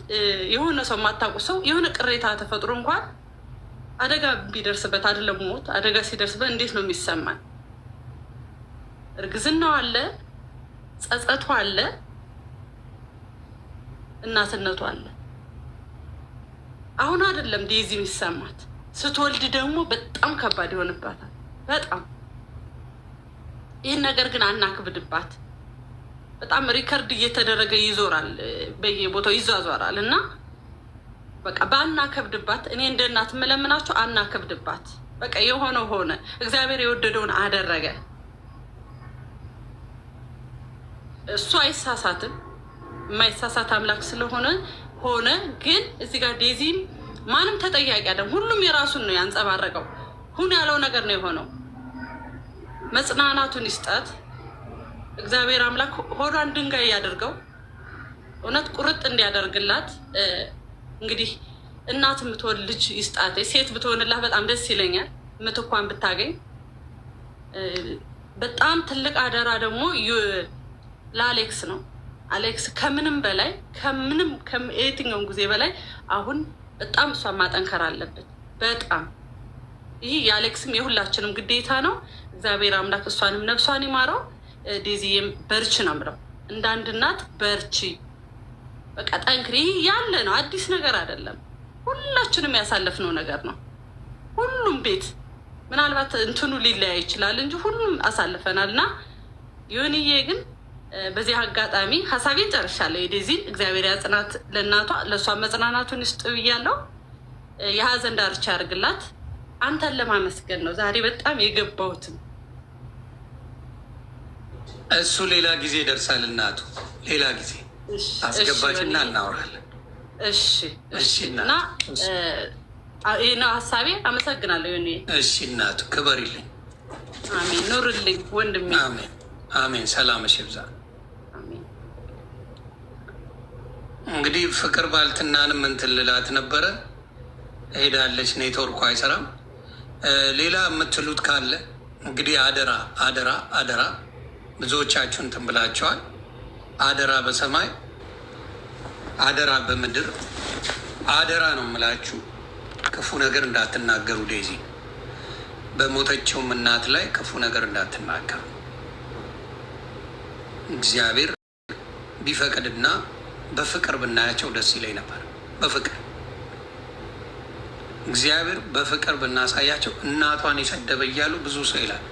የሆነ ሰው የማታውቁ ሰው የሆነ ቅሬታ ተፈጥሮ እንኳን አደጋ ቢደርስበት፣ አይደለም ሞት፣ አደጋ ሲደርስበት እንዴት ነው የሚሰማን? እርግዝናው አለ፣ ጸጸቱ አለ፣ እናትነቱ አለ። አሁን አይደለም ዴዚ የሚሰማት፣ ስትወልድ ደግሞ በጣም ከባድ ይሆንባታል። በጣም ይህን ነገር ግን አናክብድባት። በጣም ሪከርድ እየተደረገ ይዞራል፣ በየቦታው ይዟዟራል። እና በቃ ባናከብድባት፣ እኔ እንደ እናት የምለምናቸው አናከብድባት። በቃ የሆነው ሆነ፣ እግዚአብሔር የወደደውን አደረገ። እሱ አይሳሳትም፣ የማይሳሳት አምላክ ስለሆነ ሆነ። ግን እዚህ ጋር ዴዚም ማንም ተጠያቂ አይደለም። ሁሉም የራሱን ነው ያንጸባረቀው። ሁን ያለው ነገር ነው የሆነው። መጽናናቱን ይስጣት እግዚአብሔር አምላክ። ሆዷን ድንጋይ ያደርገው፣ እውነት ቁርጥ እንዲያደርግላት። እንግዲህ እናት የምትወልድ ልጅ ይስጣት። ሴት ብትሆንላት በጣም ደስ ይለኛል፣ ምትኳን ብታገኝ። በጣም ትልቅ አደራ ደግሞ ለአሌክስ ነው። አሌክስ ከምንም በላይ የትኛውም ጊዜ በላይ አሁን በጣም እሷን ማጠንከር አለበት። በጣም ይህ የአሌክስም የሁላችንም ግዴታ ነው። እግዚአብሔር አምላክ እሷንም ነፍሷን ይማረው። ዴዚዬም በርቺ ነው የምለው። እንደ አንድ እናት በርቺ፣ በቃ ጠንክሪ። ይህ ያለ ነው፣ አዲስ ነገር አይደለም። ሁላችንም ያሳለፍነው ነገር ነው። ሁሉም ቤት ምናልባት እንትኑ ሊለያይ ይችላል እንጂ ሁሉም አሳልፈናል። እና ዮኒዬ ግን በዚህ አጋጣሚ ሀሳቤን ጨርሻለሁ። የዴዚን እግዚአብሔር ያጽናት፣ ለእናቷ ለእሷ መጽናናቱን ይስጥ ብያለሁ። የሀዘን ዳርቻ ያርግላት። አንተን ለማመስገን ነው ዛሬ በጣም የገባሁትም። እሱ ሌላ ጊዜ ይደርሳል። እናቱ ሌላ ጊዜ አስገባችና እናወራለን። እሺ እና ይህ ነው ሀሳቤ። አመሰግናለሁ ዮኒ። እሺ እናቱ ክበሪልኝ። አሜን። ኑርልኝ ወንድሜ። አሜን አሜን። ሰላምሽ ይብዛ። እንግዲህ ፍቅር ባልትናንም እንትን ልላት ነበረ፣ ሄዳለች። ኔትወርኩ አይሰራም። ሌላ የምትሉት ካለ እንግዲህ አደራ አደራ አደራ። ብዙዎቻችሁ እንትን ብላችኋል። አደራ በሰማይ አደራ በምድር አደራ ነው የምላችሁ። ክፉ ነገር እንዳትናገሩ። ዴዚ በሞተችውም እናት ላይ ክፉ ነገር እንዳትናገሩ። እግዚአብሔር ቢፈቅድና በፍቅር ብናያቸው ደስ ይለኝ ነበር። በፍቅር እግዚአብሔር በፍቅር ብናሳያቸው። እናቷን የሰደበ እያሉ ብዙ ሰው ይላል።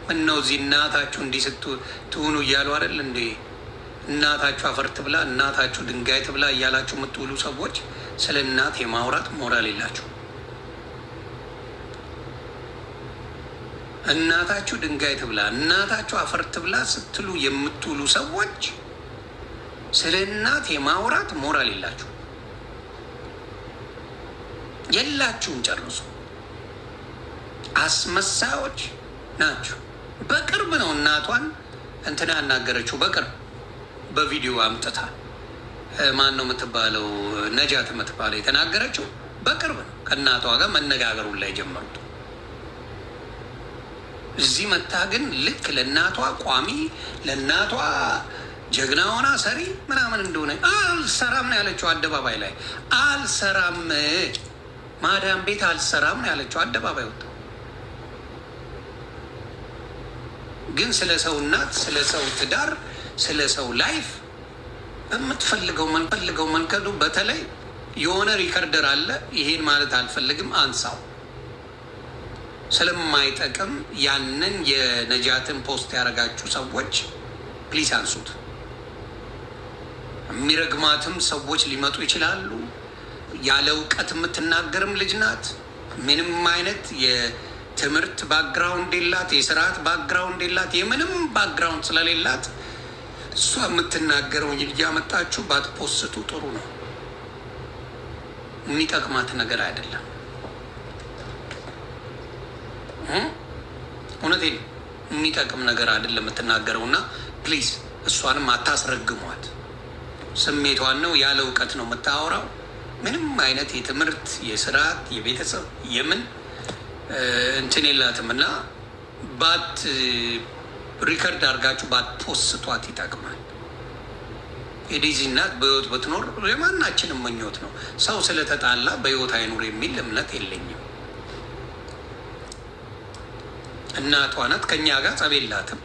ምነው እዚህ እናታችሁ እንዲህ ስትሆኑ እያሉ አይደል እንዴ? እናታችሁ አፈር ትብላ፣ እናታችሁ ድንጋይ ትብላ እያላችሁ የምትውሉ ሰዎች ስለ እናት የማውራት ሞራል የላችሁ። እናታችሁ ድንጋይ ትብላ፣ እናታችሁ አፈር ትብላ ስትሉ የምትውሉ ሰዎች ስለ እናት የማውራት ሞራል የላችሁ። የላችሁም ጨርሱ። አስመሳዮች ናችሁ። በቅርብ ነው እናቷን እንትና ያናገረችው፣ በቅርብ በቪዲዮ አምጥታ ማን ነው የምትባለው ነጃት የምትባለው የተናገረችው በቅርብ ነው። ከእናቷ ጋር መነጋገሩን ላይ ጀመሩት። እዚህ መታ ግን ልክ ለእናቷ ቋሚ ለእናቷ ጀግና ሆና ሰሪ ምናምን እንደሆነ አልሰራም ነው ያለችው። አደባባይ ላይ አልሰራም፣ ማዳም ቤት አልሰራም ነው ያለችው። አደባባይ ወጣ። ግን ስለ ሰው እናት፣ ስለ ሰው ትዳር፣ ስለ ሰው ላይፍ በምትፈልገው መንገዱ በተለይ የሆነ ሪከርደር አለ። ይሄን ማለት አልፈልግም፣ አንሳው። ስለማይጠቅም ያንን የነጃትን ፖስት ያደረጋችሁ ሰዎች ፕሊስ አንሱት። የሚረግማትም ሰዎች ሊመጡ ይችላሉ። ያለ እውቀት የምትናገርም ልጅ ናት። ምንም አይነት የትምህርት ባክግራውንድ የላት፣ የስርዓት ባክግራውንድ የላት፣ የምንም ባክግራውንድ ስለሌላት እሷ የምትናገረውን እያመጣችሁ ባትፖስቱ ጥሩ ነው። የሚጠቅማት ነገር አይደለም። እውነቴን የሚጠቅም ነገር አይደለም የምትናገረው። እና ፕሊዝ እሷንም አታስረግሟት። ስሜቷን ነው፣ ያለ እውቀት ነው የምታወራው። ምንም አይነት የትምህርት የስርዓት የቤተሰብ የምን እንትን የላትም። እና ባት ሪከርድ አድርጋችሁ ባትፖስቷት ይጠቅማል። የዴዚ እናት በህይወት ብትኖር የማናችንም ምኞት ነው። ሰው ስለተጣላ በህይወት አይኑር የሚል እምነት የለኝም። እናቷ ናት። ከኛ ጋር ጸብ የላትም።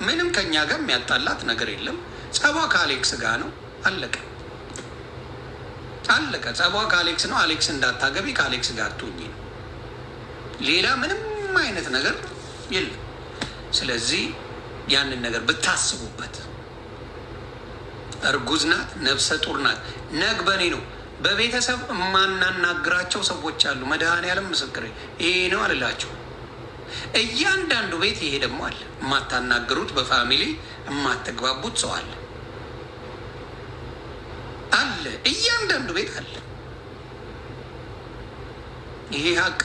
ምንም ከኛ ጋር የሚያጣላት ነገር የለም። ጸቧ ከአሌክስ ጋር ነው። አለቀ አለቀ። ጸቧ ከአሌክስ ነው። አሌክስ እንዳታገቢ ከአሌክስ ጋር ትሁኚ ነው። ሌላ ምንም አይነት ነገር የለም። ስለዚህ ያንን ነገር ብታስቡበት። እርጉዝ ናት፣ ነፍሰ ጡር ናት። ነግበኔ ነው። በቤተሰብ የማናናግራቸው ሰዎች አሉ። መድኃኔዓለም ምስክሬ ይሄ ነው አልላቸው። እያንዳንዱ ቤት ይሄ ደግሞ አለ። የማታናግሩት በፋሚሊ የማትግባቡት ሰው አለ አለ። እያንዳንዱ ቤት አለ። ይሄ ሀቅ።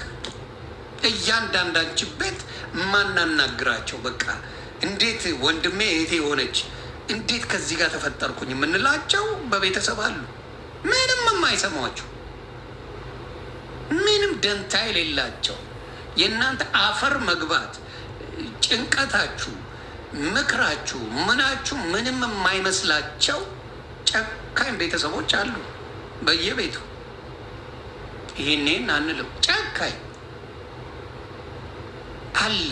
እያንዳንዳችን ቤት የማናናግራቸው በቃ እንዴት ወንድሜ እህቴ የሆነች እንዴት ከዚህ ጋር ተፈጠርኩኝ የምንላቸው በቤተሰብ አሉ። ምንም የማይሰሟቸው ምንም ደንታ የሌላቸው የእናንተ አፈር መግባት ጭንቀታችሁ፣ ምክራችሁ፣ ምናችሁ ምንም የማይመስላቸው ጨካኝ ቤተሰቦች አሉ በየቤቱ። ይህኔን አንልም። ጨካኝ አለ፣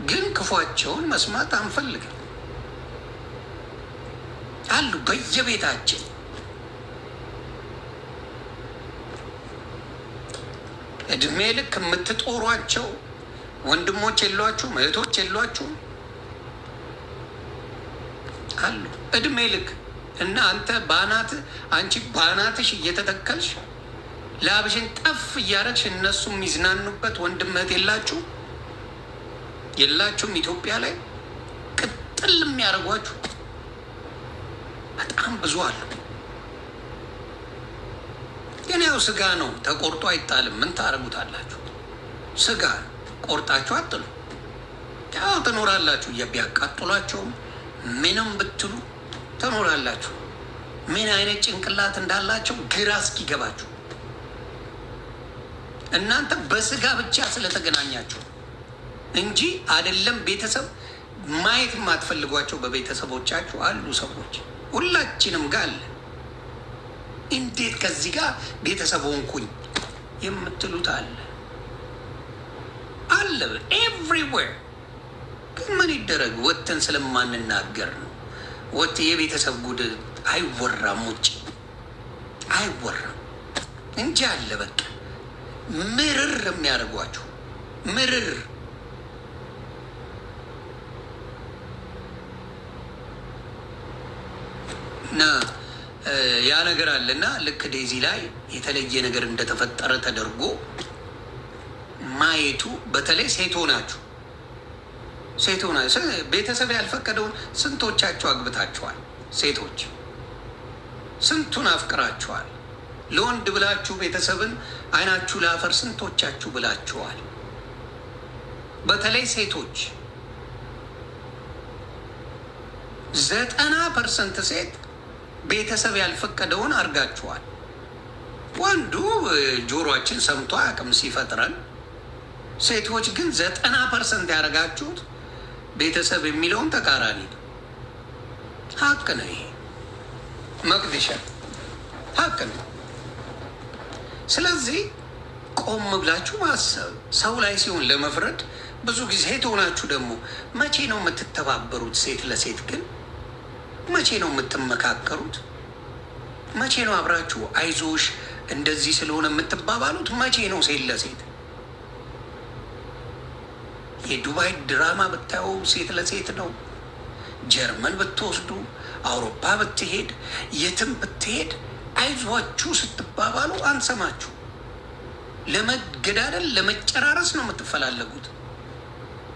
ግን ክፏቸውን መስማት አንፈልግም። አሉ በየቤታችን። እድሜ ልክ የምትጦሯቸው ወንድሞች የሏችሁም? እህቶች የሏችሁም? አሉ እድሜ ልክ እና አንተ ባናት አንቺ ባናትሽ እየተተከልሽ ላብሽን ጠፍ እያረግሽ እነሱ የሚዝናኑበት ወንድም እህት የላችሁ የላችሁም? ኢትዮጵያ ላይ ቅጥል የሚያደርጓችሁ በጣም ብዙ አሉ። ግን ያው ስጋ ነው፣ ተቆርጦ አይጣልም። ምን ታረጉታላችሁ? ስጋ ቆርጣችሁ አጥሉ። ያው ትኖራላችሁ። ቢያቃጥሏቸውም ምንም ብትሉ ትኖራላችሁ። ምን አይነት ጭንቅላት እንዳላቸው ግራ እስኪገባችሁ እናንተ በስጋ ብቻ ስለተገናኛችሁ እንጂ አይደለም። ቤተሰብ ማየት የማትፈልጓቸው በቤተሰቦቻችሁ አሉ ሰዎች፣ ሁላችንም ጋር አለ። እንዴት ከዚህ ጋር ቤተሰብ ሆንኩኝ የምትሉት አለ አለ ኤቭሪዌር። ግን ምን ይደረግ? ወጥተን ስለማንናገር ነው። ወጥ የቤተሰብ ጉድ አይወራም፣ ውጭ አይወራም እንጂ አለ። በቃ ምርር የሚያደርጓችሁ ምርር እና ያ ነገር አለና ልክ ዴዚ ላይ የተለየ ነገር እንደተፈጠረ ተደርጎ ማየቱ፣ በተለይ ሴቶ ናችሁ ቤተሰብ ያልፈቀደውን ስንቶቻችሁ አግብታችኋል? ሴቶች ስንቱን አፍቅራችኋል? ለወንድ ብላችሁ ቤተሰብን አይናችሁ ላፈር ስንቶቻችሁ ብላችኋል? በተለይ ሴቶች 90% ሴት ቤተሰብ ያልፈቀደውን አድርጋችኋል። ወንዱ ጆሮአችን ሰምቶ አቅም ሲፈጥረን፣ ሴቶች ግን 90% ያደረጋችሁት ቤተሰብ የሚለውን ተቃራኒ ነው። ሀቅ ነው ይሄ መቅድሻ፣ ሀቅ ነው። ስለዚህ ቆም ብላችሁ ማሰብ፣ ሰው ላይ ሲሆን ለመፍረድ ብዙ ጊዜ ሄቶናችሁ ደግሞ መቼ ነው የምትተባበሩት? ሴት ለሴት ግን መቼ ነው የምትመካከሩት? መቼ ነው አብራችሁ አይዞሽ እንደዚህ ስለሆነ የምትባባሉት? መቼ ነው ሴት ለሴት? የዱባይ ድራማ ብታየው ሴት ለሴት ነው። ጀርመን ብትወስዱ፣ አውሮፓ ብትሄድ፣ የትም ብትሄድ አይዟችሁ ስትባባሉ አንሰማችሁ። ለመገዳደል ለመጨራረስ ነው የምትፈላለጉት።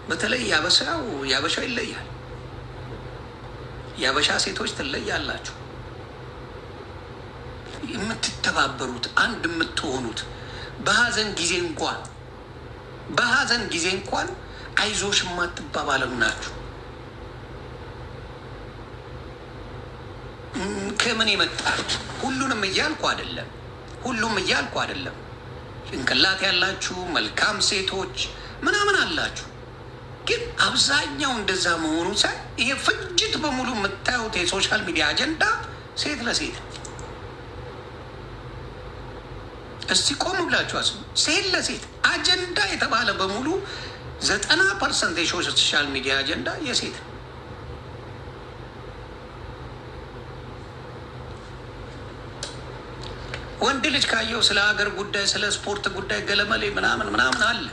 በተለይ ያበሻው ይለያል። ያበሻ ሴቶች ትለያላችሁ። የምትተባበሩት አንድ የምትሆኑት በሀዘን ጊዜ እንኳን አይዞሽ የማትባባሉ ናችሁ። ከምን የመጣ ሁሉንም እያልኩ አይደለም። ጭንቅላት ያላችሁ መልካም ሴቶች ምናምን አላችሁ። ግን አብዛኛው እንደዛ መሆኑ ሳይ ይሄ ፍጅት በሙሉ የምታዩት የሶሻል ሚዲያ አጀንዳ ሴት ለሴት። እስቲ ቆም ብላችሁ አስቡ። ሴት ለሴት አጀንዳ የተባለ በሙሉ 90% የሶሻል ሚዲያ አጀንዳ የሴት ነው። ወንድ ልጅ ካየው ስለ ሀገር ጉዳይ፣ ስለ ስፖርት ጉዳይ ገለመሌ ምናምን አለ።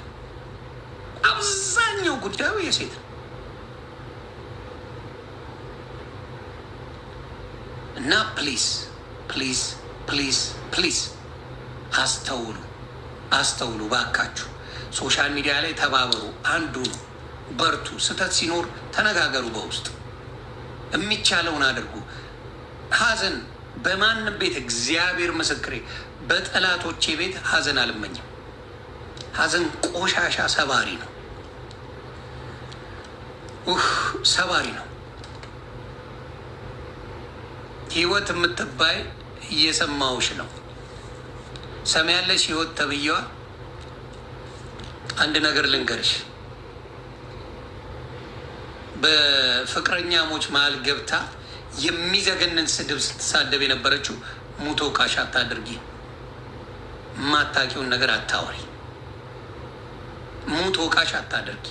አብዛኛው ጉዳዩ የሴት ነው እና ፕሊዝ አስተውሉ ባካችሁ። ሶሻል ሚዲያ ላይ ተባበሩ፣ አንዱ ነው፣ በርቱ። ስህተት ሲኖር ተነጋገሩ፣ በውስጥ የሚቻለውን አድርጉ። ሀዘን በማንም ቤት እግዚአብሔር ምስክሬ፣ በጠላቶቼ ቤት ሀዘን አልመኝም። ሀዘን ቆሻሻ ሰባሪ ነው፣ ሰባሪ ነው። ህይወት የምትባይ እየሰማውሽ ነው። ሰማያለሽ ህይወት ተብዬዋ። አንድ ነገር ልንገርሽ፣ በፍቅረኛሞች መሀል ገብታ የሚዘገንን ስድብ ስትሳደብ የነበረችው ሙቶ ቃሽ አታድርጊ፣ የማታውቂውን ነገር አታወሪ፣ ሙቶ ቃሽ አታድርጊ።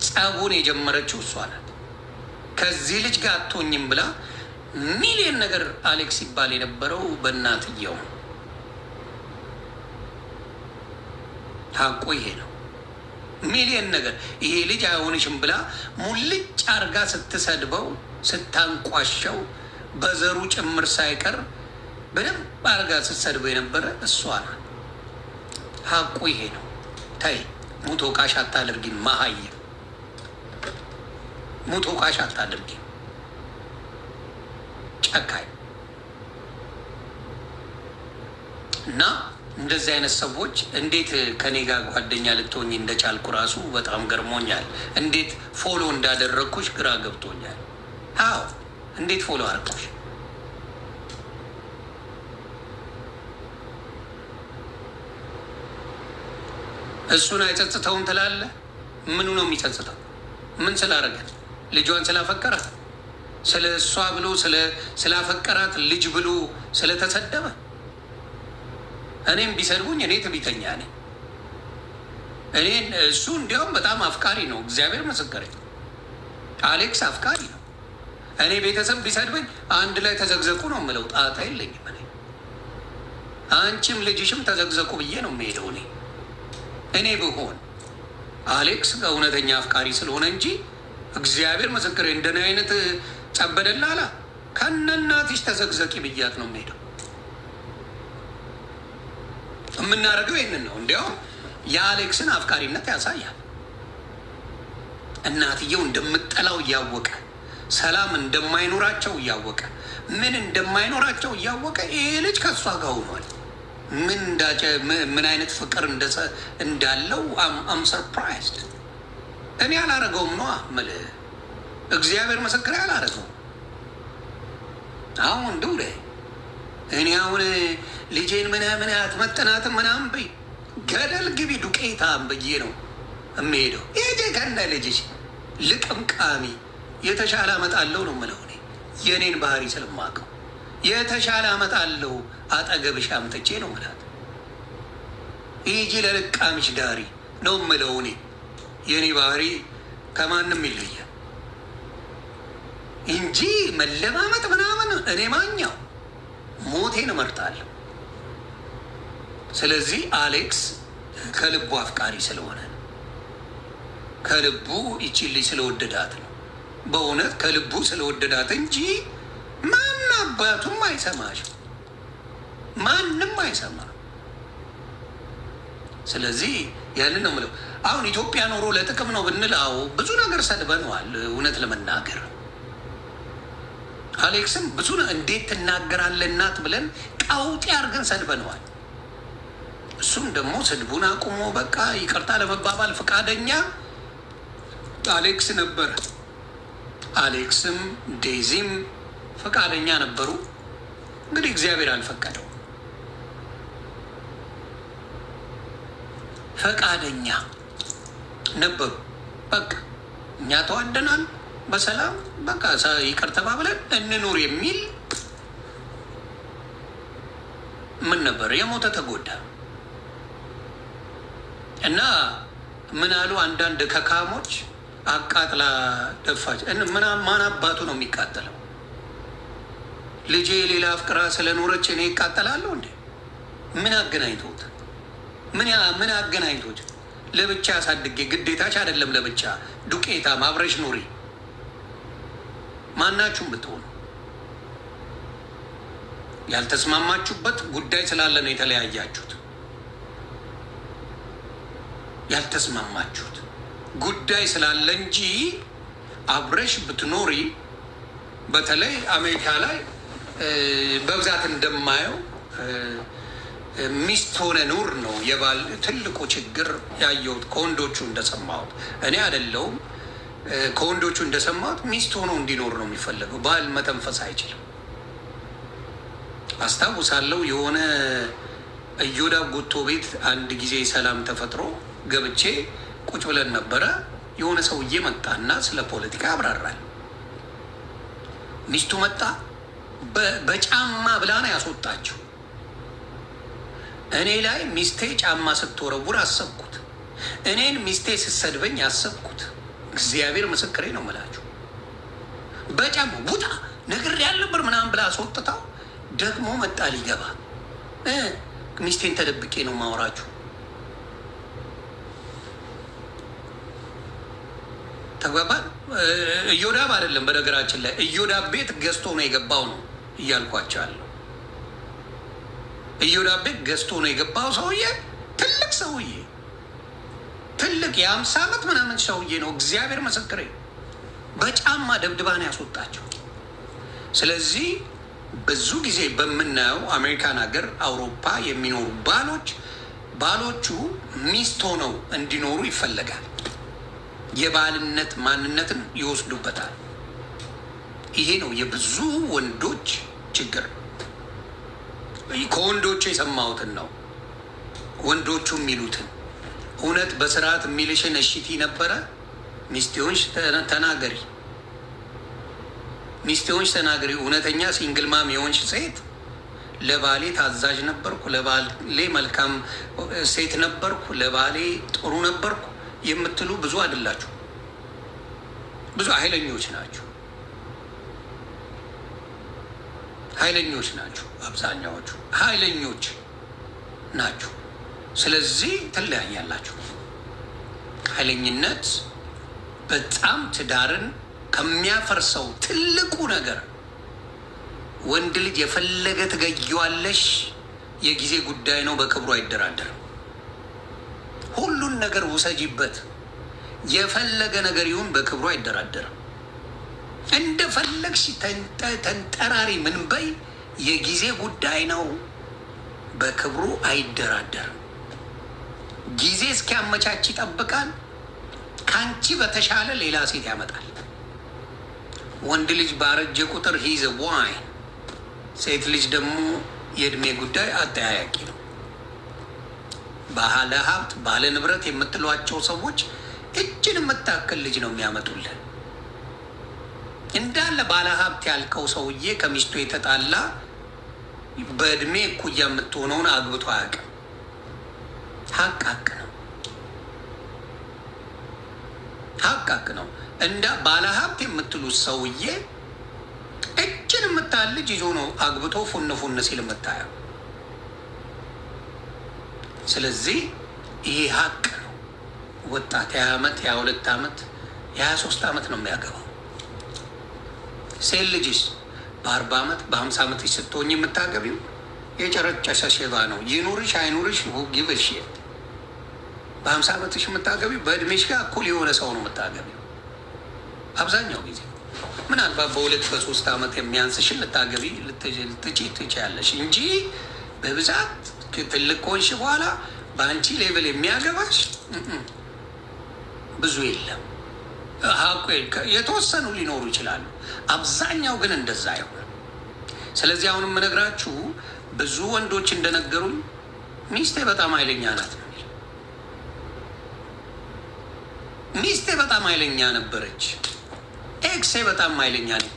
ጸቡን የጀመረችው እሷ ናት። ከዚህ ልጅ ጋር አትሆኝም ብላ ሚሊዮን ነገር አሌክስ ይባል የነበረው በእናትየው። ሀቁ ይሄ ነው። ሚሊዮን ነገር ይሄ ልጅ አይሆንሽም ብላ ሙልጭ አርጋ ስትሰድበው ስታንቋሸው በዘሩ ጭምር ሳይቀር በደንብ አርጋ ስትሰድበው የነበረ እሷ ናት። ሀቁ ይሄ ነው። ተይ ሙቶ ቃሽ አታድርጊ። መሀይም ሙቶ ቃሽ አታድርጊ። ጨካኝ እና እንደዚህ አይነት ሰዎች እንዴት ከኔ ጋር ጓደኛ ልትሆኝ እንደቻልኩ ራሱ በጣም ገርሞኛል። እንዴት ፎሎ እንዳደረግኩሽ ግራ ገብቶኛል። አዎ እንዴት ፎሎ አድርጎሽ? እሱን አይጸጽተውም ትላለህ? ምኑ ነው የሚጸጽተው? ምን ስላደረገት? ልጇን ስላፈቀራት፣ ስለ እሷ ብሎ ስላፈቀራት ልጅ ብሎ ስለተሰደበ? እኔም ቢሰድቡኝ እኔ ትዕቢተኛ ነኝ። እኔን እሱ እንዲያውም በጣም አፍቃሪ ነው። እግዚአብሔር ምስክሬ፣ አሌክስ አፍቃሪ ነው። እኔ ቤተሰብ ቢሰድበኝ አንድ ላይ ተዘግዘቁ ነው የምለው። ጣጣ የለኝም። እኔ አንቺም ልጅሽም ተዘግዘቁ ብዬ ነው የምሄደው። እኔ ብሆን አሌክስ እውነተኛ አፍቃሪ ስለሆነ እንጂ እግዚአብሔር ምስክሬ፣ እንደኔ አይነት ጸበደላላ ከነናትሽ ተዘግዘቂ ብያት ነው የምሄደው። የምናደርገው ይህንን ነው። እንዲያውም የአሌክስን አፍቃሪነት ያሳያል። እናትየው እንደምጠላው እያወቀ ሰላም እንደማይኖራቸው እያወቀ ምን እንደማይኖራቸው እያወቀ ይሄ ልጅ ከእሷ ጋር ሆኗል። ምን አይነት ፍቅር እንዳለው አም ሰርፕራይዝድ። እኔ አላረገውም ነዋ የምልህ፣ እግዚአብሔር ምስክሬ አላረገውም። አሁን እንደው እኔ አሁን ልጄን ምናምን አትመጥናትም ምናምን በይ ገደል ግቢ ዱቄታም ብዬ ነው የሚሄደው። ይሄ ከነ ልጅሽ ልቅምቃሚ የተሻለ አመጣለሁ ነው የምለው። እኔ የእኔን ባህሪ ስለማውቀው የተሻለ አመጣለሁ አጠገብሽ አምጥቼ ነው የምላት። ይሄ ለልቃምሽ ዳሪ ነው የምለው። እኔ የእኔ ባህሪ ከማንም ይለያል እንጂ መለማመጥ ምናምን እኔ ማኛው ሞቴን እመርጣለሁ። ስለዚህ አሌክስ ከልቡ አፍቃሪ ስለሆነ ነው። ከልቡ ይቺን ልጅ ስለወደዳት ነው። በእውነት ከልቡ ስለወደዳት እንጂ ማን አባቱም አይሰማሽ፣ ማንም አይሰማ። ስለዚህ ያንን ነው የምለው። አሁን ኢትዮጵያ ኖሮ ለጥቅም ነው ብንል፣ አዎ ብዙ ነገር ሰድበነዋል። እውነት ለመናገር አሌክስም ብዙ እንዴት ትናገራለህ እናት ብለን ቀውጤ አድርገን ሰድበነዋል። እሱም ደግሞ ስድቡን አቁሞ በቃ ይቅርታ ለመባባል ፈቃደኛ አሌክስ ነበረ። አሌክስም ዴዚም ፈቃደኛ ነበሩ። እንግዲህ እግዚአብሔር አልፈቀደው። ፈቃደኛ ነበሩ። በቃ እኛ ተዋደናል፣ በሰላም በቃ ይቅር ተባብለን እንኑር የሚል ምን ነበር? የሞተ ተጎዳ እና ምን አሉ አንዳንድ ከካሞች አቃጥላ ደፋች። ማን አባቱ ነው የሚቃጠለው? ልጄ ሌላ አፍቅራ ስለኖረች እኔ ይቃጠላለሁ እንዴ? ምን አገናኝቶት? ምን አገናኝቶት? ለብቻ አሳድጌ ግዴታች አይደለም ለብቻ ዱቄታ ማብረሽ ኑሪ። ማናችሁም ብትሆኑ ያልተስማማችሁበት ጉዳይ ስላለ ነው የተለያያችሁት። ያልተስማማችሁት ጉዳይ ስላለ እንጂ አብረሽ ብትኖሪ፣ በተለይ አሜሪካ ላይ በብዛት እንደማየው ሚስት ሆነ ኑር ነው የባል ትልቁ ችግር ያየሁት ከወንዶቹ እንደሰማሁት። እኔ አይደለሁም ከወንዶቹ እንደሰማሁት ሚስት ሆኖ እንዲኖር ነው የሚፈለገው። ባል መተንፈስ አይችልም። አስታውሳለሁ የሆነ እዮዳብ ጉቶ ቤት አንድ ጊዜ ሰላም ተፈጥሮ ገብቼ ቁጭ ብለን ነበረ። የሆነ ሰውዬ መጣና ስለ ፖለቲካ ያብራራል። ሚስቱ መጣ በጫማ ብላ ነው ያስወጣችው። እኔ ላይ ሚስቴ ጫማ ስትወረውር አሰብኩት። እኔን ሚስቴ ስትሰድበኝ አሰብኩት። እግዚአብሔር ምስክሬ ነው የምላችሁ። በጫማ ውጣ ነግሬ ያልነበር ምናምን ብላ አስወጥታው ደግሞ መጣ ሊገባ። ሚስቴን ተደብቄ ነው ማወራችሁ። ተግባባል። እዮዳብ አይደለም በነገራችን ላይ እዮዳብ ቤት ገዝቶ ነው የገባው ነው እያልኳቸዋለሁ። እዮዳብ ቤት ገዝቶ ነው የገባው ሰውዬ፣ ትልቅ ሰውዬ፣ ትልቅ የ50 ዓመት ምናምን ሰውዬ ነው። እግዚአብሔር ምስክሬ በጫማ ደብድባን ያስወጣቸው። ስለዚህ ብዙ ጊዜ በምናየው አሜሪካን ሀገር፣ አውሮፓ የሚኖሩ ባሎቹ ሚስት ሆነው እንዲኖሩ ይፈለጋል። የባልነት ማንነትን ይወስዱበታል። ይሄ ነው የብዙ ወንዶች ችግር። ከወንዶቹ የሰማሁትን ነው። ወንዶቹ የሚሉትን እውነት በስርዓት የሚልሽን እሽቲ ነበረ። ሚስቴዎች ተናገሪ፣ ሚስቴዎች ተናገሪ። እውነተኛ ሲንግልማም የሆንሽ ሴት ለባሌ ታዛዥ ነበርኩ፣ ለባሌ መልካም ሴት ነበርኩ፣ ለባሌ ጥሩ ነበርኩ የምትሉ ብዙ አይደላችሁ። ብዙ ኃይለኞች ናችሁ፣ ኃይለኞች ናችሁ። አብዛኛዎቹ ኃይለኞች ናችሁ። ስለዚህ ትለያያላችሁ። ኃይለኝነት በጣም ትዳርን ከሚያፈርሰው ትልቁ ነገር። ወንድ ልጅ የፈለገ ትገጊዋለሽ፣ የጊዜ ጉዳይ ነው። በክብሩ አይደራደርም። ሁሉን ነገር ውሰጂበት፣ የፈለገ ነገር ይሁን፣ በክብሩ አይደራደርም። እንደፈለግሽ ተንጠራሪ ምን በይ፣ የጊዜ ጉዳይ ነው። በክብሩ አይደራደርም። ጊዜ እስኪያመቻች ይጠብቃል። ከአንቺ በተሻለ ሌላ ሴት ያመጣል። ወንድ ልጅ ባረጀ ቁጥር ሂዘ ዋይን፣ ሴት ልጅ ደግሞ የእድሜ ጉዳይ አጠያያቂ ነው። ባለ ሀብት ባለ ንብረት የምትሏቸው ሰዎች እጅን የምታክል ልጅ ነው የሚያመጡልን። እንዳለ ባለ ሀብት ያልከው ሰውዬ ከሚስቱ የተጣላ በእድሜ እኩያ የምትሆነውን አግብቶ አያውቅም። ሀቅ ነው። ሀቅ ነው። እንደ ባለ ሀብት የምትሉት ሰውዬ እጅን የምታህል ልጅ ይዞ ነው አግብቶ ፉን ሲል የምታየው። ስለዚህ ይሄ ሀቅ ነው። ወጣት የ20 ዓመት የ22 ዓመት የ23 ዓመት ነው የሚያገባው። ሴት ልጅስ በ40 ዓመት በ50 ዓመት ስትሆኝ የምታገቢው የጨረጨሰ ሼባ ነው። ይኑርሽ አይኑርሽ ጊቭሽ በ50 ዓመትሽ የምታገቢው በእድሜሽ ጋር እኩል የሆነ ሰው ነው የምታገቢው። አብዛኛው ጊዜ ምናልባት በ2-3 ዓመት የሚያንስሽን ልታገቢ ትችያለሽ እንጂ በብዛት ትልቅ ከሆንሽ በኋላ በአንቺ ሌቭል የሚያገባሽ ብዙ የለም። የተወሰኑ ሊኖሩ ይችላሉ። አብዛኛው ግን እንደዛ አይሆንም። ስለዚህ አሁን የምነግራችሁ ብዙ ወንዶች እንደነገሩኝ ሚስቴ በጣም ኃይለኛ ናት ነው የሚል። ሚስቴ በጣም ኃይለኛ ነበረች፣ ኤክሴ በጣም ኃይለኛ ነው።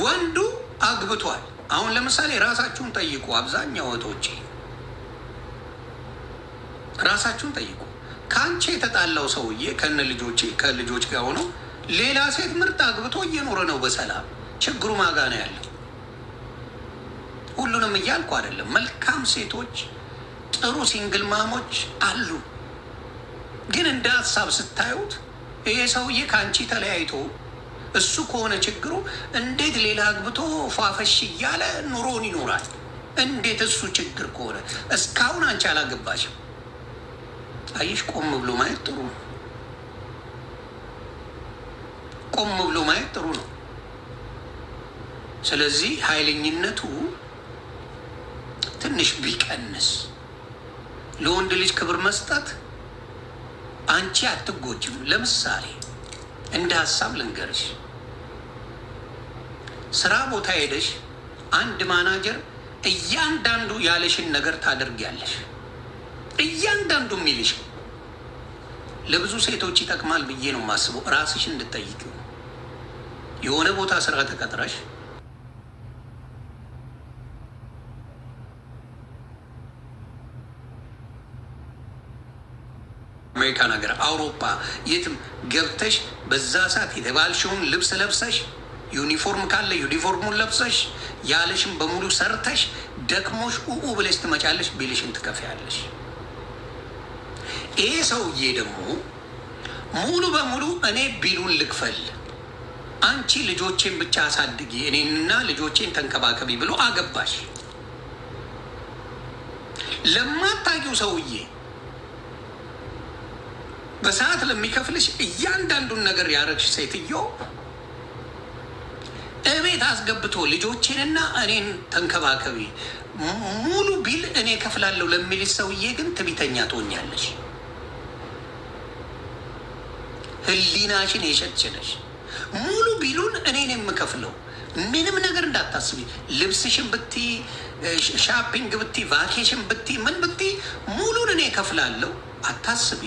ወንዱ አግብቷል። አሁን ለምሳሌ ራሳችሁን ጠይቁ። አብዛኛው እህቶቼ ራሳችሁን ጠይቁ። ከአንቺ የተጣላው ሰውዬ ከልጆች ጋር ሆኖ ሌላ ሴት ምርጥ አግብቶ እየኖረ ነው በሰላም። ችግሩ ማጋ ነው ያለው? ሁሉንም እያልኩ አይደለም። መልካም ሴቶች፣ ጥሩ ሲንግል ማሞች አሉ። ግን እንደ ሀሳብ ስታዩት ይሄ ሰውዬ ከአንቺ ተለያይቶ እሱ ከሆነ ችግሩ እንዴት ሌላ አግብቶ ፏፈሽ እያለ ኑሮን ይኖራል? እንዴት እሱ ችግር ከሆነ እስካሁን አንቺ አላገባሽም? አይሽ ቆም ብሎ ማየት ጥሩ ነው። ቆም ብሎ ማየት ጥሩ ነው። ስለዚህ ኃይለኝነቱ ትንሽ ቢቀንስ፣ ለወንድ ልጅ ክብር መስጠት፣ አንቺ አትጎጂም። ለምሳሌ እንደ ሀሳብ ልንገርሽ፣ ስራ ቦታ ሄደሽ አንድ ማናጀር እያንዳንዱ ያለሽን ነገር ታደርጊያለሽ። እያንዳንዱ የሚልሽ ለብዙ ሴቶች ይጠቅማል ብዬ ነው የማስበው። ራስሽ እንድትጠይቂው የሆነ ቦታ ስራ ተቀጥረሽ አሜሪካ ነገር፣ አውሮፓ የትም ገብተሽ በዛ ሰዓት የተባልሽውን ልብስ ለብሰሽ ዩኒፎርም ካለ ዩኒፎርሙን ለብሰሽ ያለሽን በሙሉ ሰርተሽ ደክሞሽ ኡኡ ብለሽ ትመጫለሽ። ቢልሽን ትከፍያለሽ። ይሄ ሰውዬ ደግሞ ሙሉ በሙሉ እኔ ቢሉን ልክፈል፣ አንቺ ልጆቼን ብቻ አሳድጊ፣ እኔንና ልጆቼን ተንከባከቢ ብሎ አገባሽ። ለማታውቂው ሰውዬ በሰዓት ለሚከፍልሽ እያንዳንዱን ነገር ያረግሽ ሴትዮ እቤት አስገብቶ ልጆቼንና እኔን ተንከባከቢ ሙሉ ቢል እኔ ከፍላለሁ ለሚልሽ ሰውዬ ግን ትዕቢተኛ ትሆኛለሽ። ህሊናሽን የሸችነሽ ሙሉ ቢሉን እኔን የምከፍለው ምንም ነገር እንዳታስቢ። ልብስሽን ብቲ፣ ሻፒንግ ብቲ፣ ቫኬሽን ብቲ፣ ምን ብቲ ሙሉን እኔ ከፍላለሁ አታስቢ።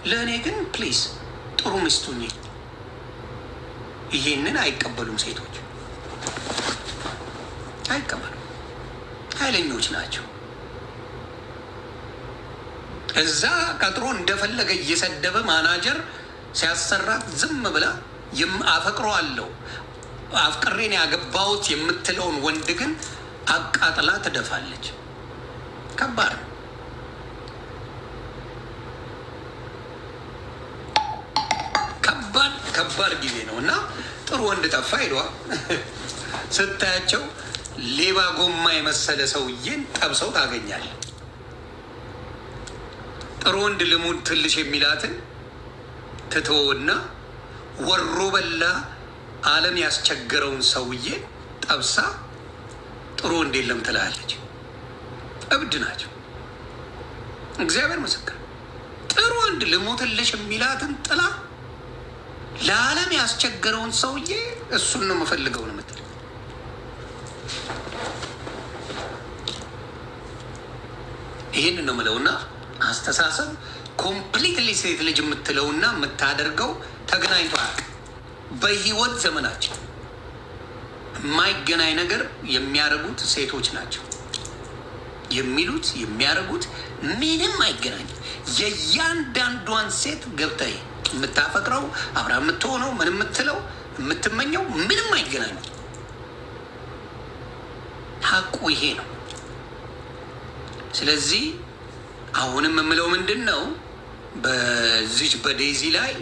ለእኔ ግን ፕሊዝ ጥሩ ሚስቱኝ። ይሄንን አይቀበሉም ሴቶች፣ አይቀበሉም። ኃይለኞች ናቸው። እዛ ቀጥሮ እንደፈለገ እየሰደበ ማናጀር ሲያሰራት ዝም ብላ አፈቅረዋለሁ አፍቅሬን ያገባሁት የምትለውን ወንድ ግን አቃጥላ ትደፋለች። ከባድ ነው። ከባድ ጊዜ ነው እና ጥሩ ወንድ ጠፋ ሄዷል። ስታያቸው ሌባ ጎማ የመሰለ ሰውዬን ጠብሰው ታገኛል። ጥሩ ወንድ ልሙድ ትልሽ የሚላትን ትተወና ወሮ በላ ዓለም ያስቸገረውን ሰውዬ ጠብሳ ጥሩ ወንድ የለም ትላለች። እብድ ናቸው። እግዚአብሔር ምስክር። ጥሩ ወንድ ልሞትልሽ የሚላትን ጥላ ለዓለም ያስቸገረውን ሰውዬ እሱን ነው የምፈልገው ነው የምትል። ይህን ነው የምለውና አስተሳሰብ ኮምፕሊትሊ ሴት ልጅ የምትለውና የምታደርገው ተገናኝቶ አያውቅም። በህይወት ዘመናቸው የማይገናኝ ነገር የሚያደርጉት ሴቶች ናቸው። የሚሉት የሚያደርጉት ምንም አይገናኝም። የእያንዳንዷን ሴት ገብተህ የምታፈቅረው አብራ የምትሆነው ምን የምትለው የምትመኘው ምንም አይገናኝም። ሀቁ ይሄ ነው። ስለዚህ አሁንም የምለው ምንድን ነው፣ በዚች በዴዚ ላይ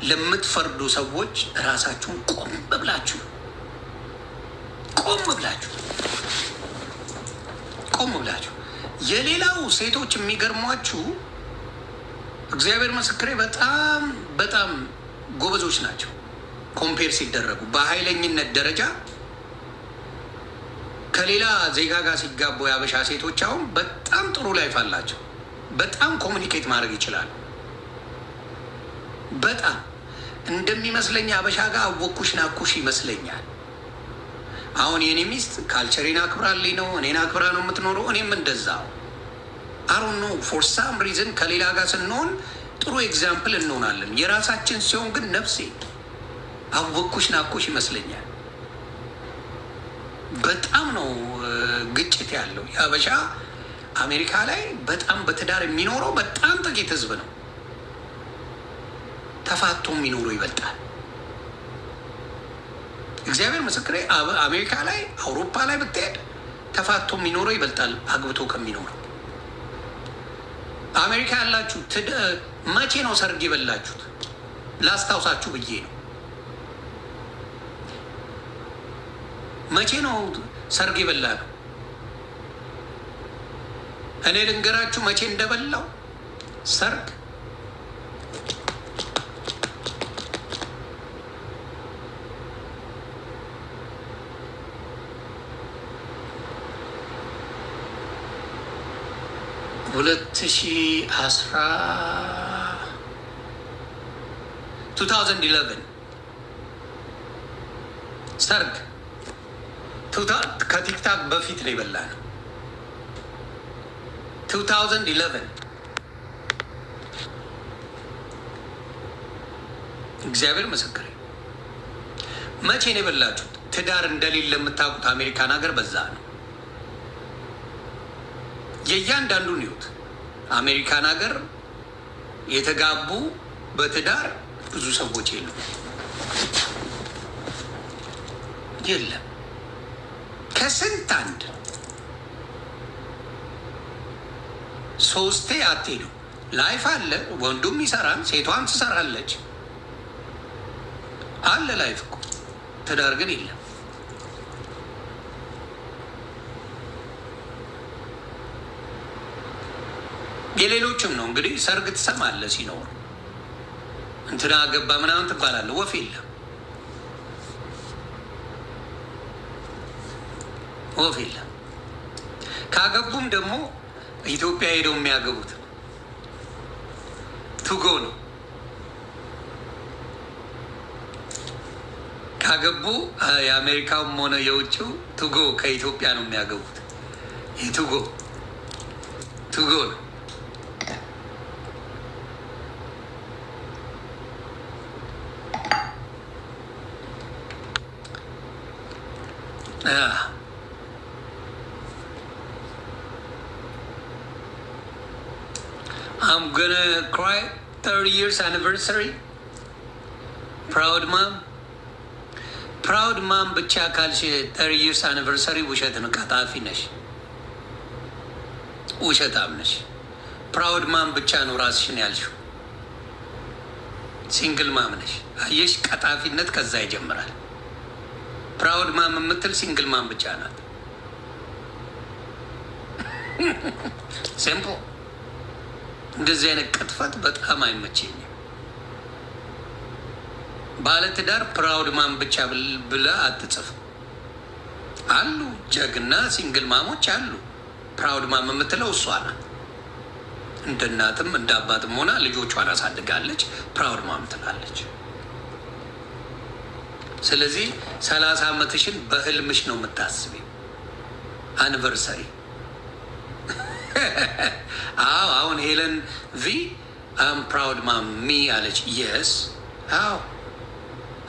ለምትፈርዱ ሰዎች እራሳችሁን ቆም ብላችሁ የሌላው ሴቶች የሚገርሟችሁ እግዚአብሔር ምስክሬ በጣም በጣም ጎበዞች ናቸው። ኮምፔር ሲደረጉ በኃይለኝነት ደረጃ ከሌላ ዜጋ ጋር ሲጋቡ የአበሻ ሴቶች አሁን በጣም ጥሩ ላይፍ አላቸው። በጣም ኮሚኒኬት ማድረግ ይችላሉ። በጣም እንደሚመስለኝ አበሻ ጋር አወኩሽ ናኩሽ ይመስለኛል። አሁን የኔ ሚስት ካልቸሬን አክብራልኝ ነው፣ እኔን አክብራ ነው የምትኖረው። እኔም እንደዛው አሮን ነው። ፎር ሳም ሪዝን ከሌላ ጋር ስንሆን ጥሩ ኤግዛምፕል እንሆናለን። የራሳችን ሲሆን ግን ነፍሴ አወኩሽ ናኩሽ ይመስለኛል። በጣም ነው ግጭት ያለው። የአበሻ አሜሪካ ላይ በጣም በትዳር የሚኖረው በጣም ጥቂት ህዝብ ነው። ተፋቶ የሚኖረው ይበልጣል። እግዚአብሔር ምስክሬ፣ አሜሪካ ላይ አውሮፓ ላይ ብትሄድ ተፋቶ የሚኖረው ይበልጣል አግብቶ ከሚኖረው። አሜሪካ ያላችሁ መቼ ነው ሰርግ የበላችሁት? ላስታውሳችሁ ብዬ ነው። መቼ ነው ሰርግ የበላ ነው? እኔ ልንገራችሁ መቼ እንደበላው ሰርግ። ሁለት ሺህ 2011 ሰርግ ከቲክታክ በፊት ነው የበላ ነው። 2011 እግዚአብሔር ምስክሬ። መቼ ነው የበላችሁት? ትዳር እንደሌለ የምታውቁት አሜሪካን ሀገር በዛ ነው። የእያንዳንዱን ይሁት አሜሪካን ሀገር የተጋቡ በትዳር ብዙ ሰዎች የለም። ከስንት አንድ ሶስቴ አትሄዱ። ላይፍ አለ። ወንዱም ይሰራል፣ ሴቷም ትሰራለች። አለ ላይፍ እኮ። ትዳር ግን የለም። የሌሎችም ነው እንግዲህ። ሰርግ ትሰማለህ ሲኖር እንትና ገባ ምናምን ትባላለህ። ወፍ የለም፣ ወፍ የለም። ካገቡም ደግሞ ኢትዮጵያ ሄደው የሚያገቡት ቱጎ ነው። ካገቡ የአሜሪካውም ሆነ የውጭው ቱጎ ከኢትዮጵያ ነው የሚያገቡት። ይህ ቱጎ ነው። I'm gonna cry 30 years anniversary. Proud mom ብቻ ካልሽ 30 years anniversary ውሸት ነው። ቀጣፊ ነሽ፣ ውሸታም ነሽ። ፕራውድ ማም ብቻ ነው ራስሽን ያልሽው። ሲንግል ማም ነሽ። አየሽ፣ ቀጣፊነት ከዛ ይጀምራል። ፕራውድ ማም የምትል ሲንግል ማም ብቻ ናት። ሲምፕል። እንደዚህ አይነት ቅጥፈት በጣም አይመቸኝም። ባለትዳር ፕራውድ ማም ብቻ ብላ አትጽፍ። አሉ ጀግና ሲንግል ማሞች አሉ። ፕራውድ ማም የምትለው እሷ ናት። እንደ እናትም እንደ አባትም ሆና ልጆቿን አሳድጋለች። ፕራውድ ማም ትላለች። ስለዚህ 30 ዓመትሽን በህልምሽ ነው የምታስቢው። አኒቨርሰሪ አዎ። አሁን ሄለን ቪ አም ፕራውድ ማም ሚ አለች። የስ አዎ።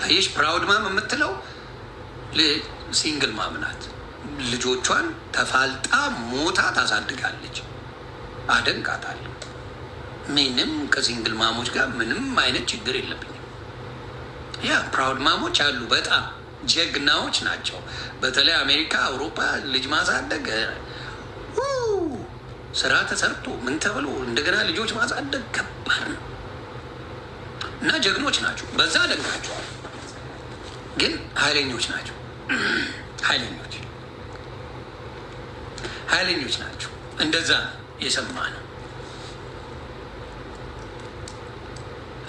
አየሽ፣ ፕራውድ ማም የምትለው ሲንግል ማም ናት። ልጆቿን ተፋልጣ ሞታ ታሳድጋለች። አደንቃታለሁ። ምንም ከሲንግል ማሞች ጋር ምንም አይነት ችግር የለብኝም። ያ ፕራውድ ማሞች አሉ። በጣም ጀግናዎች ናቸው። በተለይ አሜሪካ፣ አውሮፓ ልጅ ማሳደግ ስራ ተሰርቶ ምን ተብሎ እንደገና ልጆች ማሳደግ ከባድ ነው እና ጀግኖች ናቸው። በዛ አደንቃቸዋል። ግን ኃይለኞች ናቸው። ኃይለኞች ናቸው። እንደዛ የሰማ ነው።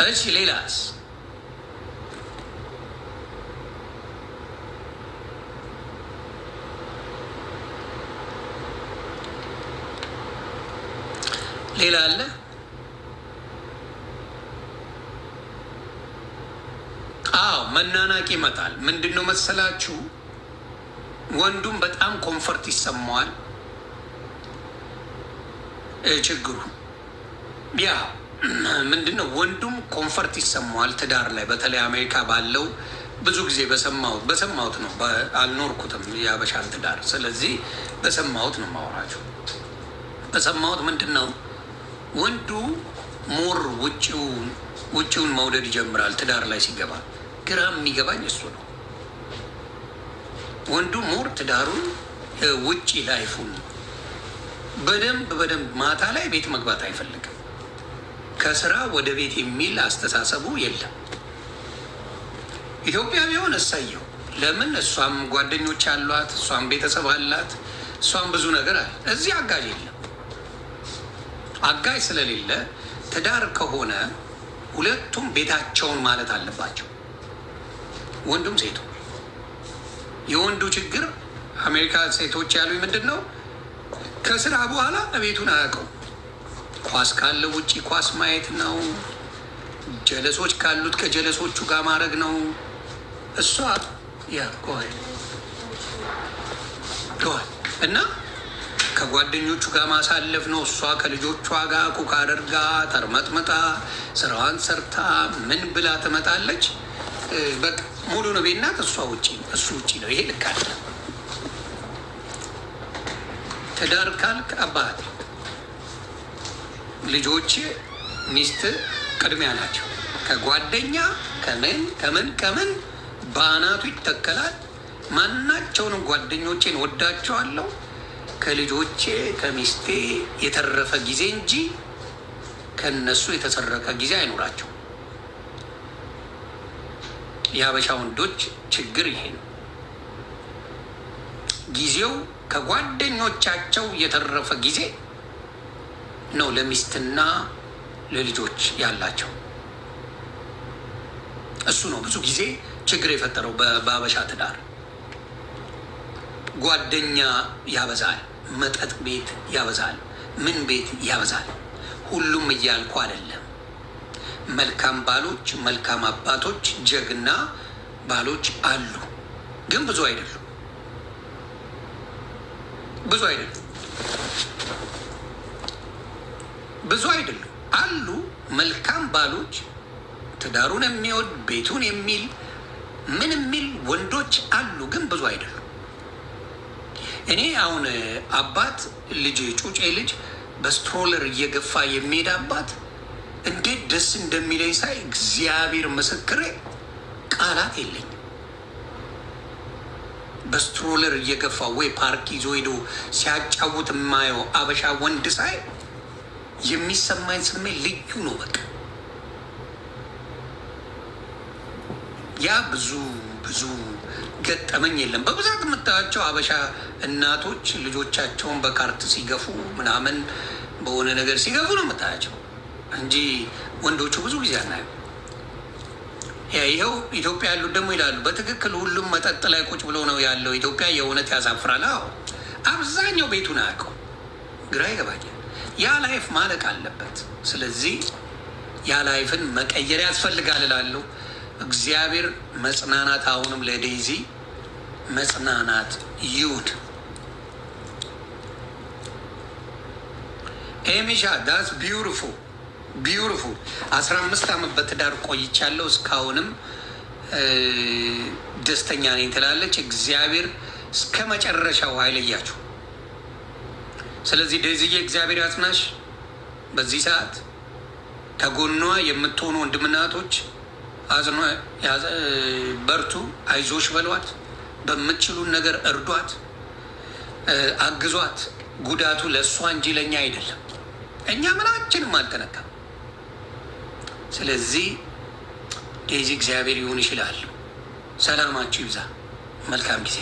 እሺ ሌላስ? ሌላ አለ? አዎ መናናቅ ይመጣል። ምንድን ነው መሰላችሁ? ወንዱም በጣም ኮንፈርት ይሰማዋል። ችግሩ ያ ምንድን ነው? ወንዱም ኮንፈርት ይሰማዋል ትዳር ላይ። በተለይ አሜሪካ ባለው ብዙ ጊዜ በሰማሁት ነው። አልኖርኩትም የአበሻን ትዳር። ስለዚህ በሰማሁት ነው ማወራቸው። በሰማሁት ምንድን ነው ወንዱ ሞር ውጭውን መውደድ ይጀምራል ትዳር ላይ ሲገባ። ግራ የሚገባኝ እሱ ነው። ወንዱ ሞር ትዳሩን ውጭ ላይፉን በደንብ ማታ ላይ ቤት መግባት አይፈልግም። ከስራ ወደ ቤት የሚል አስተሳሰቡ የለም። ኢትዮጵያ ቢሆን እሳየው። ለምን? እሷም ጓደኞች አሏት፣ እሷም ቤተሰብ አላት፣ እሷም ብዙ ነገር አለ። እዚህ አጋዥ የለም። አጋዥ ስለሌለ ትዳር ከሆነ ሁለቱም ቤታቸውን ማለት አለባቸው፣ ወንዱም ሴቱ። የወንዱ ችግር አሜሪካ ሴቶች ያሉ ምንድን ነው? ከስራ በኋላ ቤቱን አያውቀው። ኳስ ካለ ውጭ ኳስ ማየት ነው። ጀለሶች ካሉት ከጀለሶቹ ጋር ማድረግ ነው። እሷ ያ እና ከጓደኞቹ ጋር ማሳለፍ ነው። እሷ ከልጆቿ ጋር ኩክ አድርጋ ተርመጥመጣ ስራዋን ሰርታ ምን ብላ ትመጣለች። በቃ ሙሉ ነው ቤት ናት። እሷ ውጭ እሱ ውጭ ነው። ይሄ ልክ አለ። ትዳር ካልክ አባት፣ ልጆች፣ ሚስት ቅድሚያ ናቸው። ከጓደኛ ከምን በአናቱ ይተከላል። ማናቸውንም ጓደኞቼን ወዳቸዋለሁ። ከልጆቼ ከሚስቴ የተረፈ ጊዜ እንጂ ከነሱ የተሰረቀ ጊዜ አይኖራቸው። የሀበሻ ወንዶች ችግር ይሄ ነው። ጊዜው ከጓደኞቻቸው የተረፈ ጊዜ ነው ለሚስትና ለልጆች ያላቸው። እሱ ነው ብዙ ጊዜ ችግር የፈጠረው በሀበሻ ትዳር። ጓደኛ ያበዛል፣ መጠጥ ቤት ያበዛል፣ ምን ቤት ያበዛል። ሁሉም እያልኩ አይደለም። መልካም ባሎች፣ መልካም አባቶች፣ ጀግና ባሎች አሉ፣ ግን ብዙ አይደሉም። ብዙ አይደሉም አሉ። መልካም ባሎች፣ ትዳሩን የሚወድ ቤቱን የሚል ምን የሚል ወንዶች አሉ፣ ግን ብዙ አይደሉም። እኔ አሁን አባት ልጅ ጩጬ ልጅ በስትሮለር እየገፋ የሚሄድ አባት እንዴት ደስ እንደሚለኝ ሳይ እግዚአብሔር ምስክሬ ቃላት የለኝም። በስትሮለር እየገፋ ወይ ፓርክ ይዞ ሄዶ ሲያጫውት የማየው አበሻ ወንድ ሳይ የሚሰማኝ ስሜት ልዩ ነው። በቃ ያ ብዙ ገጠመኝ የለም። በብዛት የምታያቸው አበሻ እናቶች ልጆቻቸውን በካርት ሲገፉ ምናምን በሆነ ነገር ሲገፉ ነው የምታያቸው እንጂ ወንዶቹ ብዙ ጊዜ አናየው። ይኸው ኢትዮጵያ ያሉት ደግሞ ይላሉ በትክክል ሁሉም መጠጥ ላይ ቁጭ ብሎ ነው ያለው። ኢትዮጵያ የእውነት ያሳፍራል። አዎ አብዛኛው ቤቱን አያውቀው። ግራ ይገባኛል። ያ ላይፍ ማለቅ አለበት። ስለዚህ ያ ላይፍን መቀየር ያስፈልጋል እላለሁ። እግዚአብሔር መጽናናት፣ አሁንም ለዴዚ መጽናናት ይሁን። ኤሚሻ ዳስ ቢዩቲፉል ቢዩቲፉል 15 ዓመት በትዳር ቆይቻለሁ እስካሁንም ደስተኛ ነኝ ትላለች። እግዚአብሔር እስከ መጨረሻው አይለያችሁ። ስለዚህ ዴዚዬ እግዚአብሔር ያጽናሽ። በዚህ ሰዓት ከጎኗ የምትሆኑ ወንድምናቶች በርቱ፣ አይዞሽ በሏት። በምትችሉን ነገር እርዷት፣ አግዟት። ጉዳቱ ለእሷ እንጂ ለእኛ አይደለም። እኛ ምናችንም አልተነካም። ስለዚህ ዴዚ እግዚአብሔር ይሁን ይችላል። ሰላማችሁ ይብዛ። መልካም ጊዜ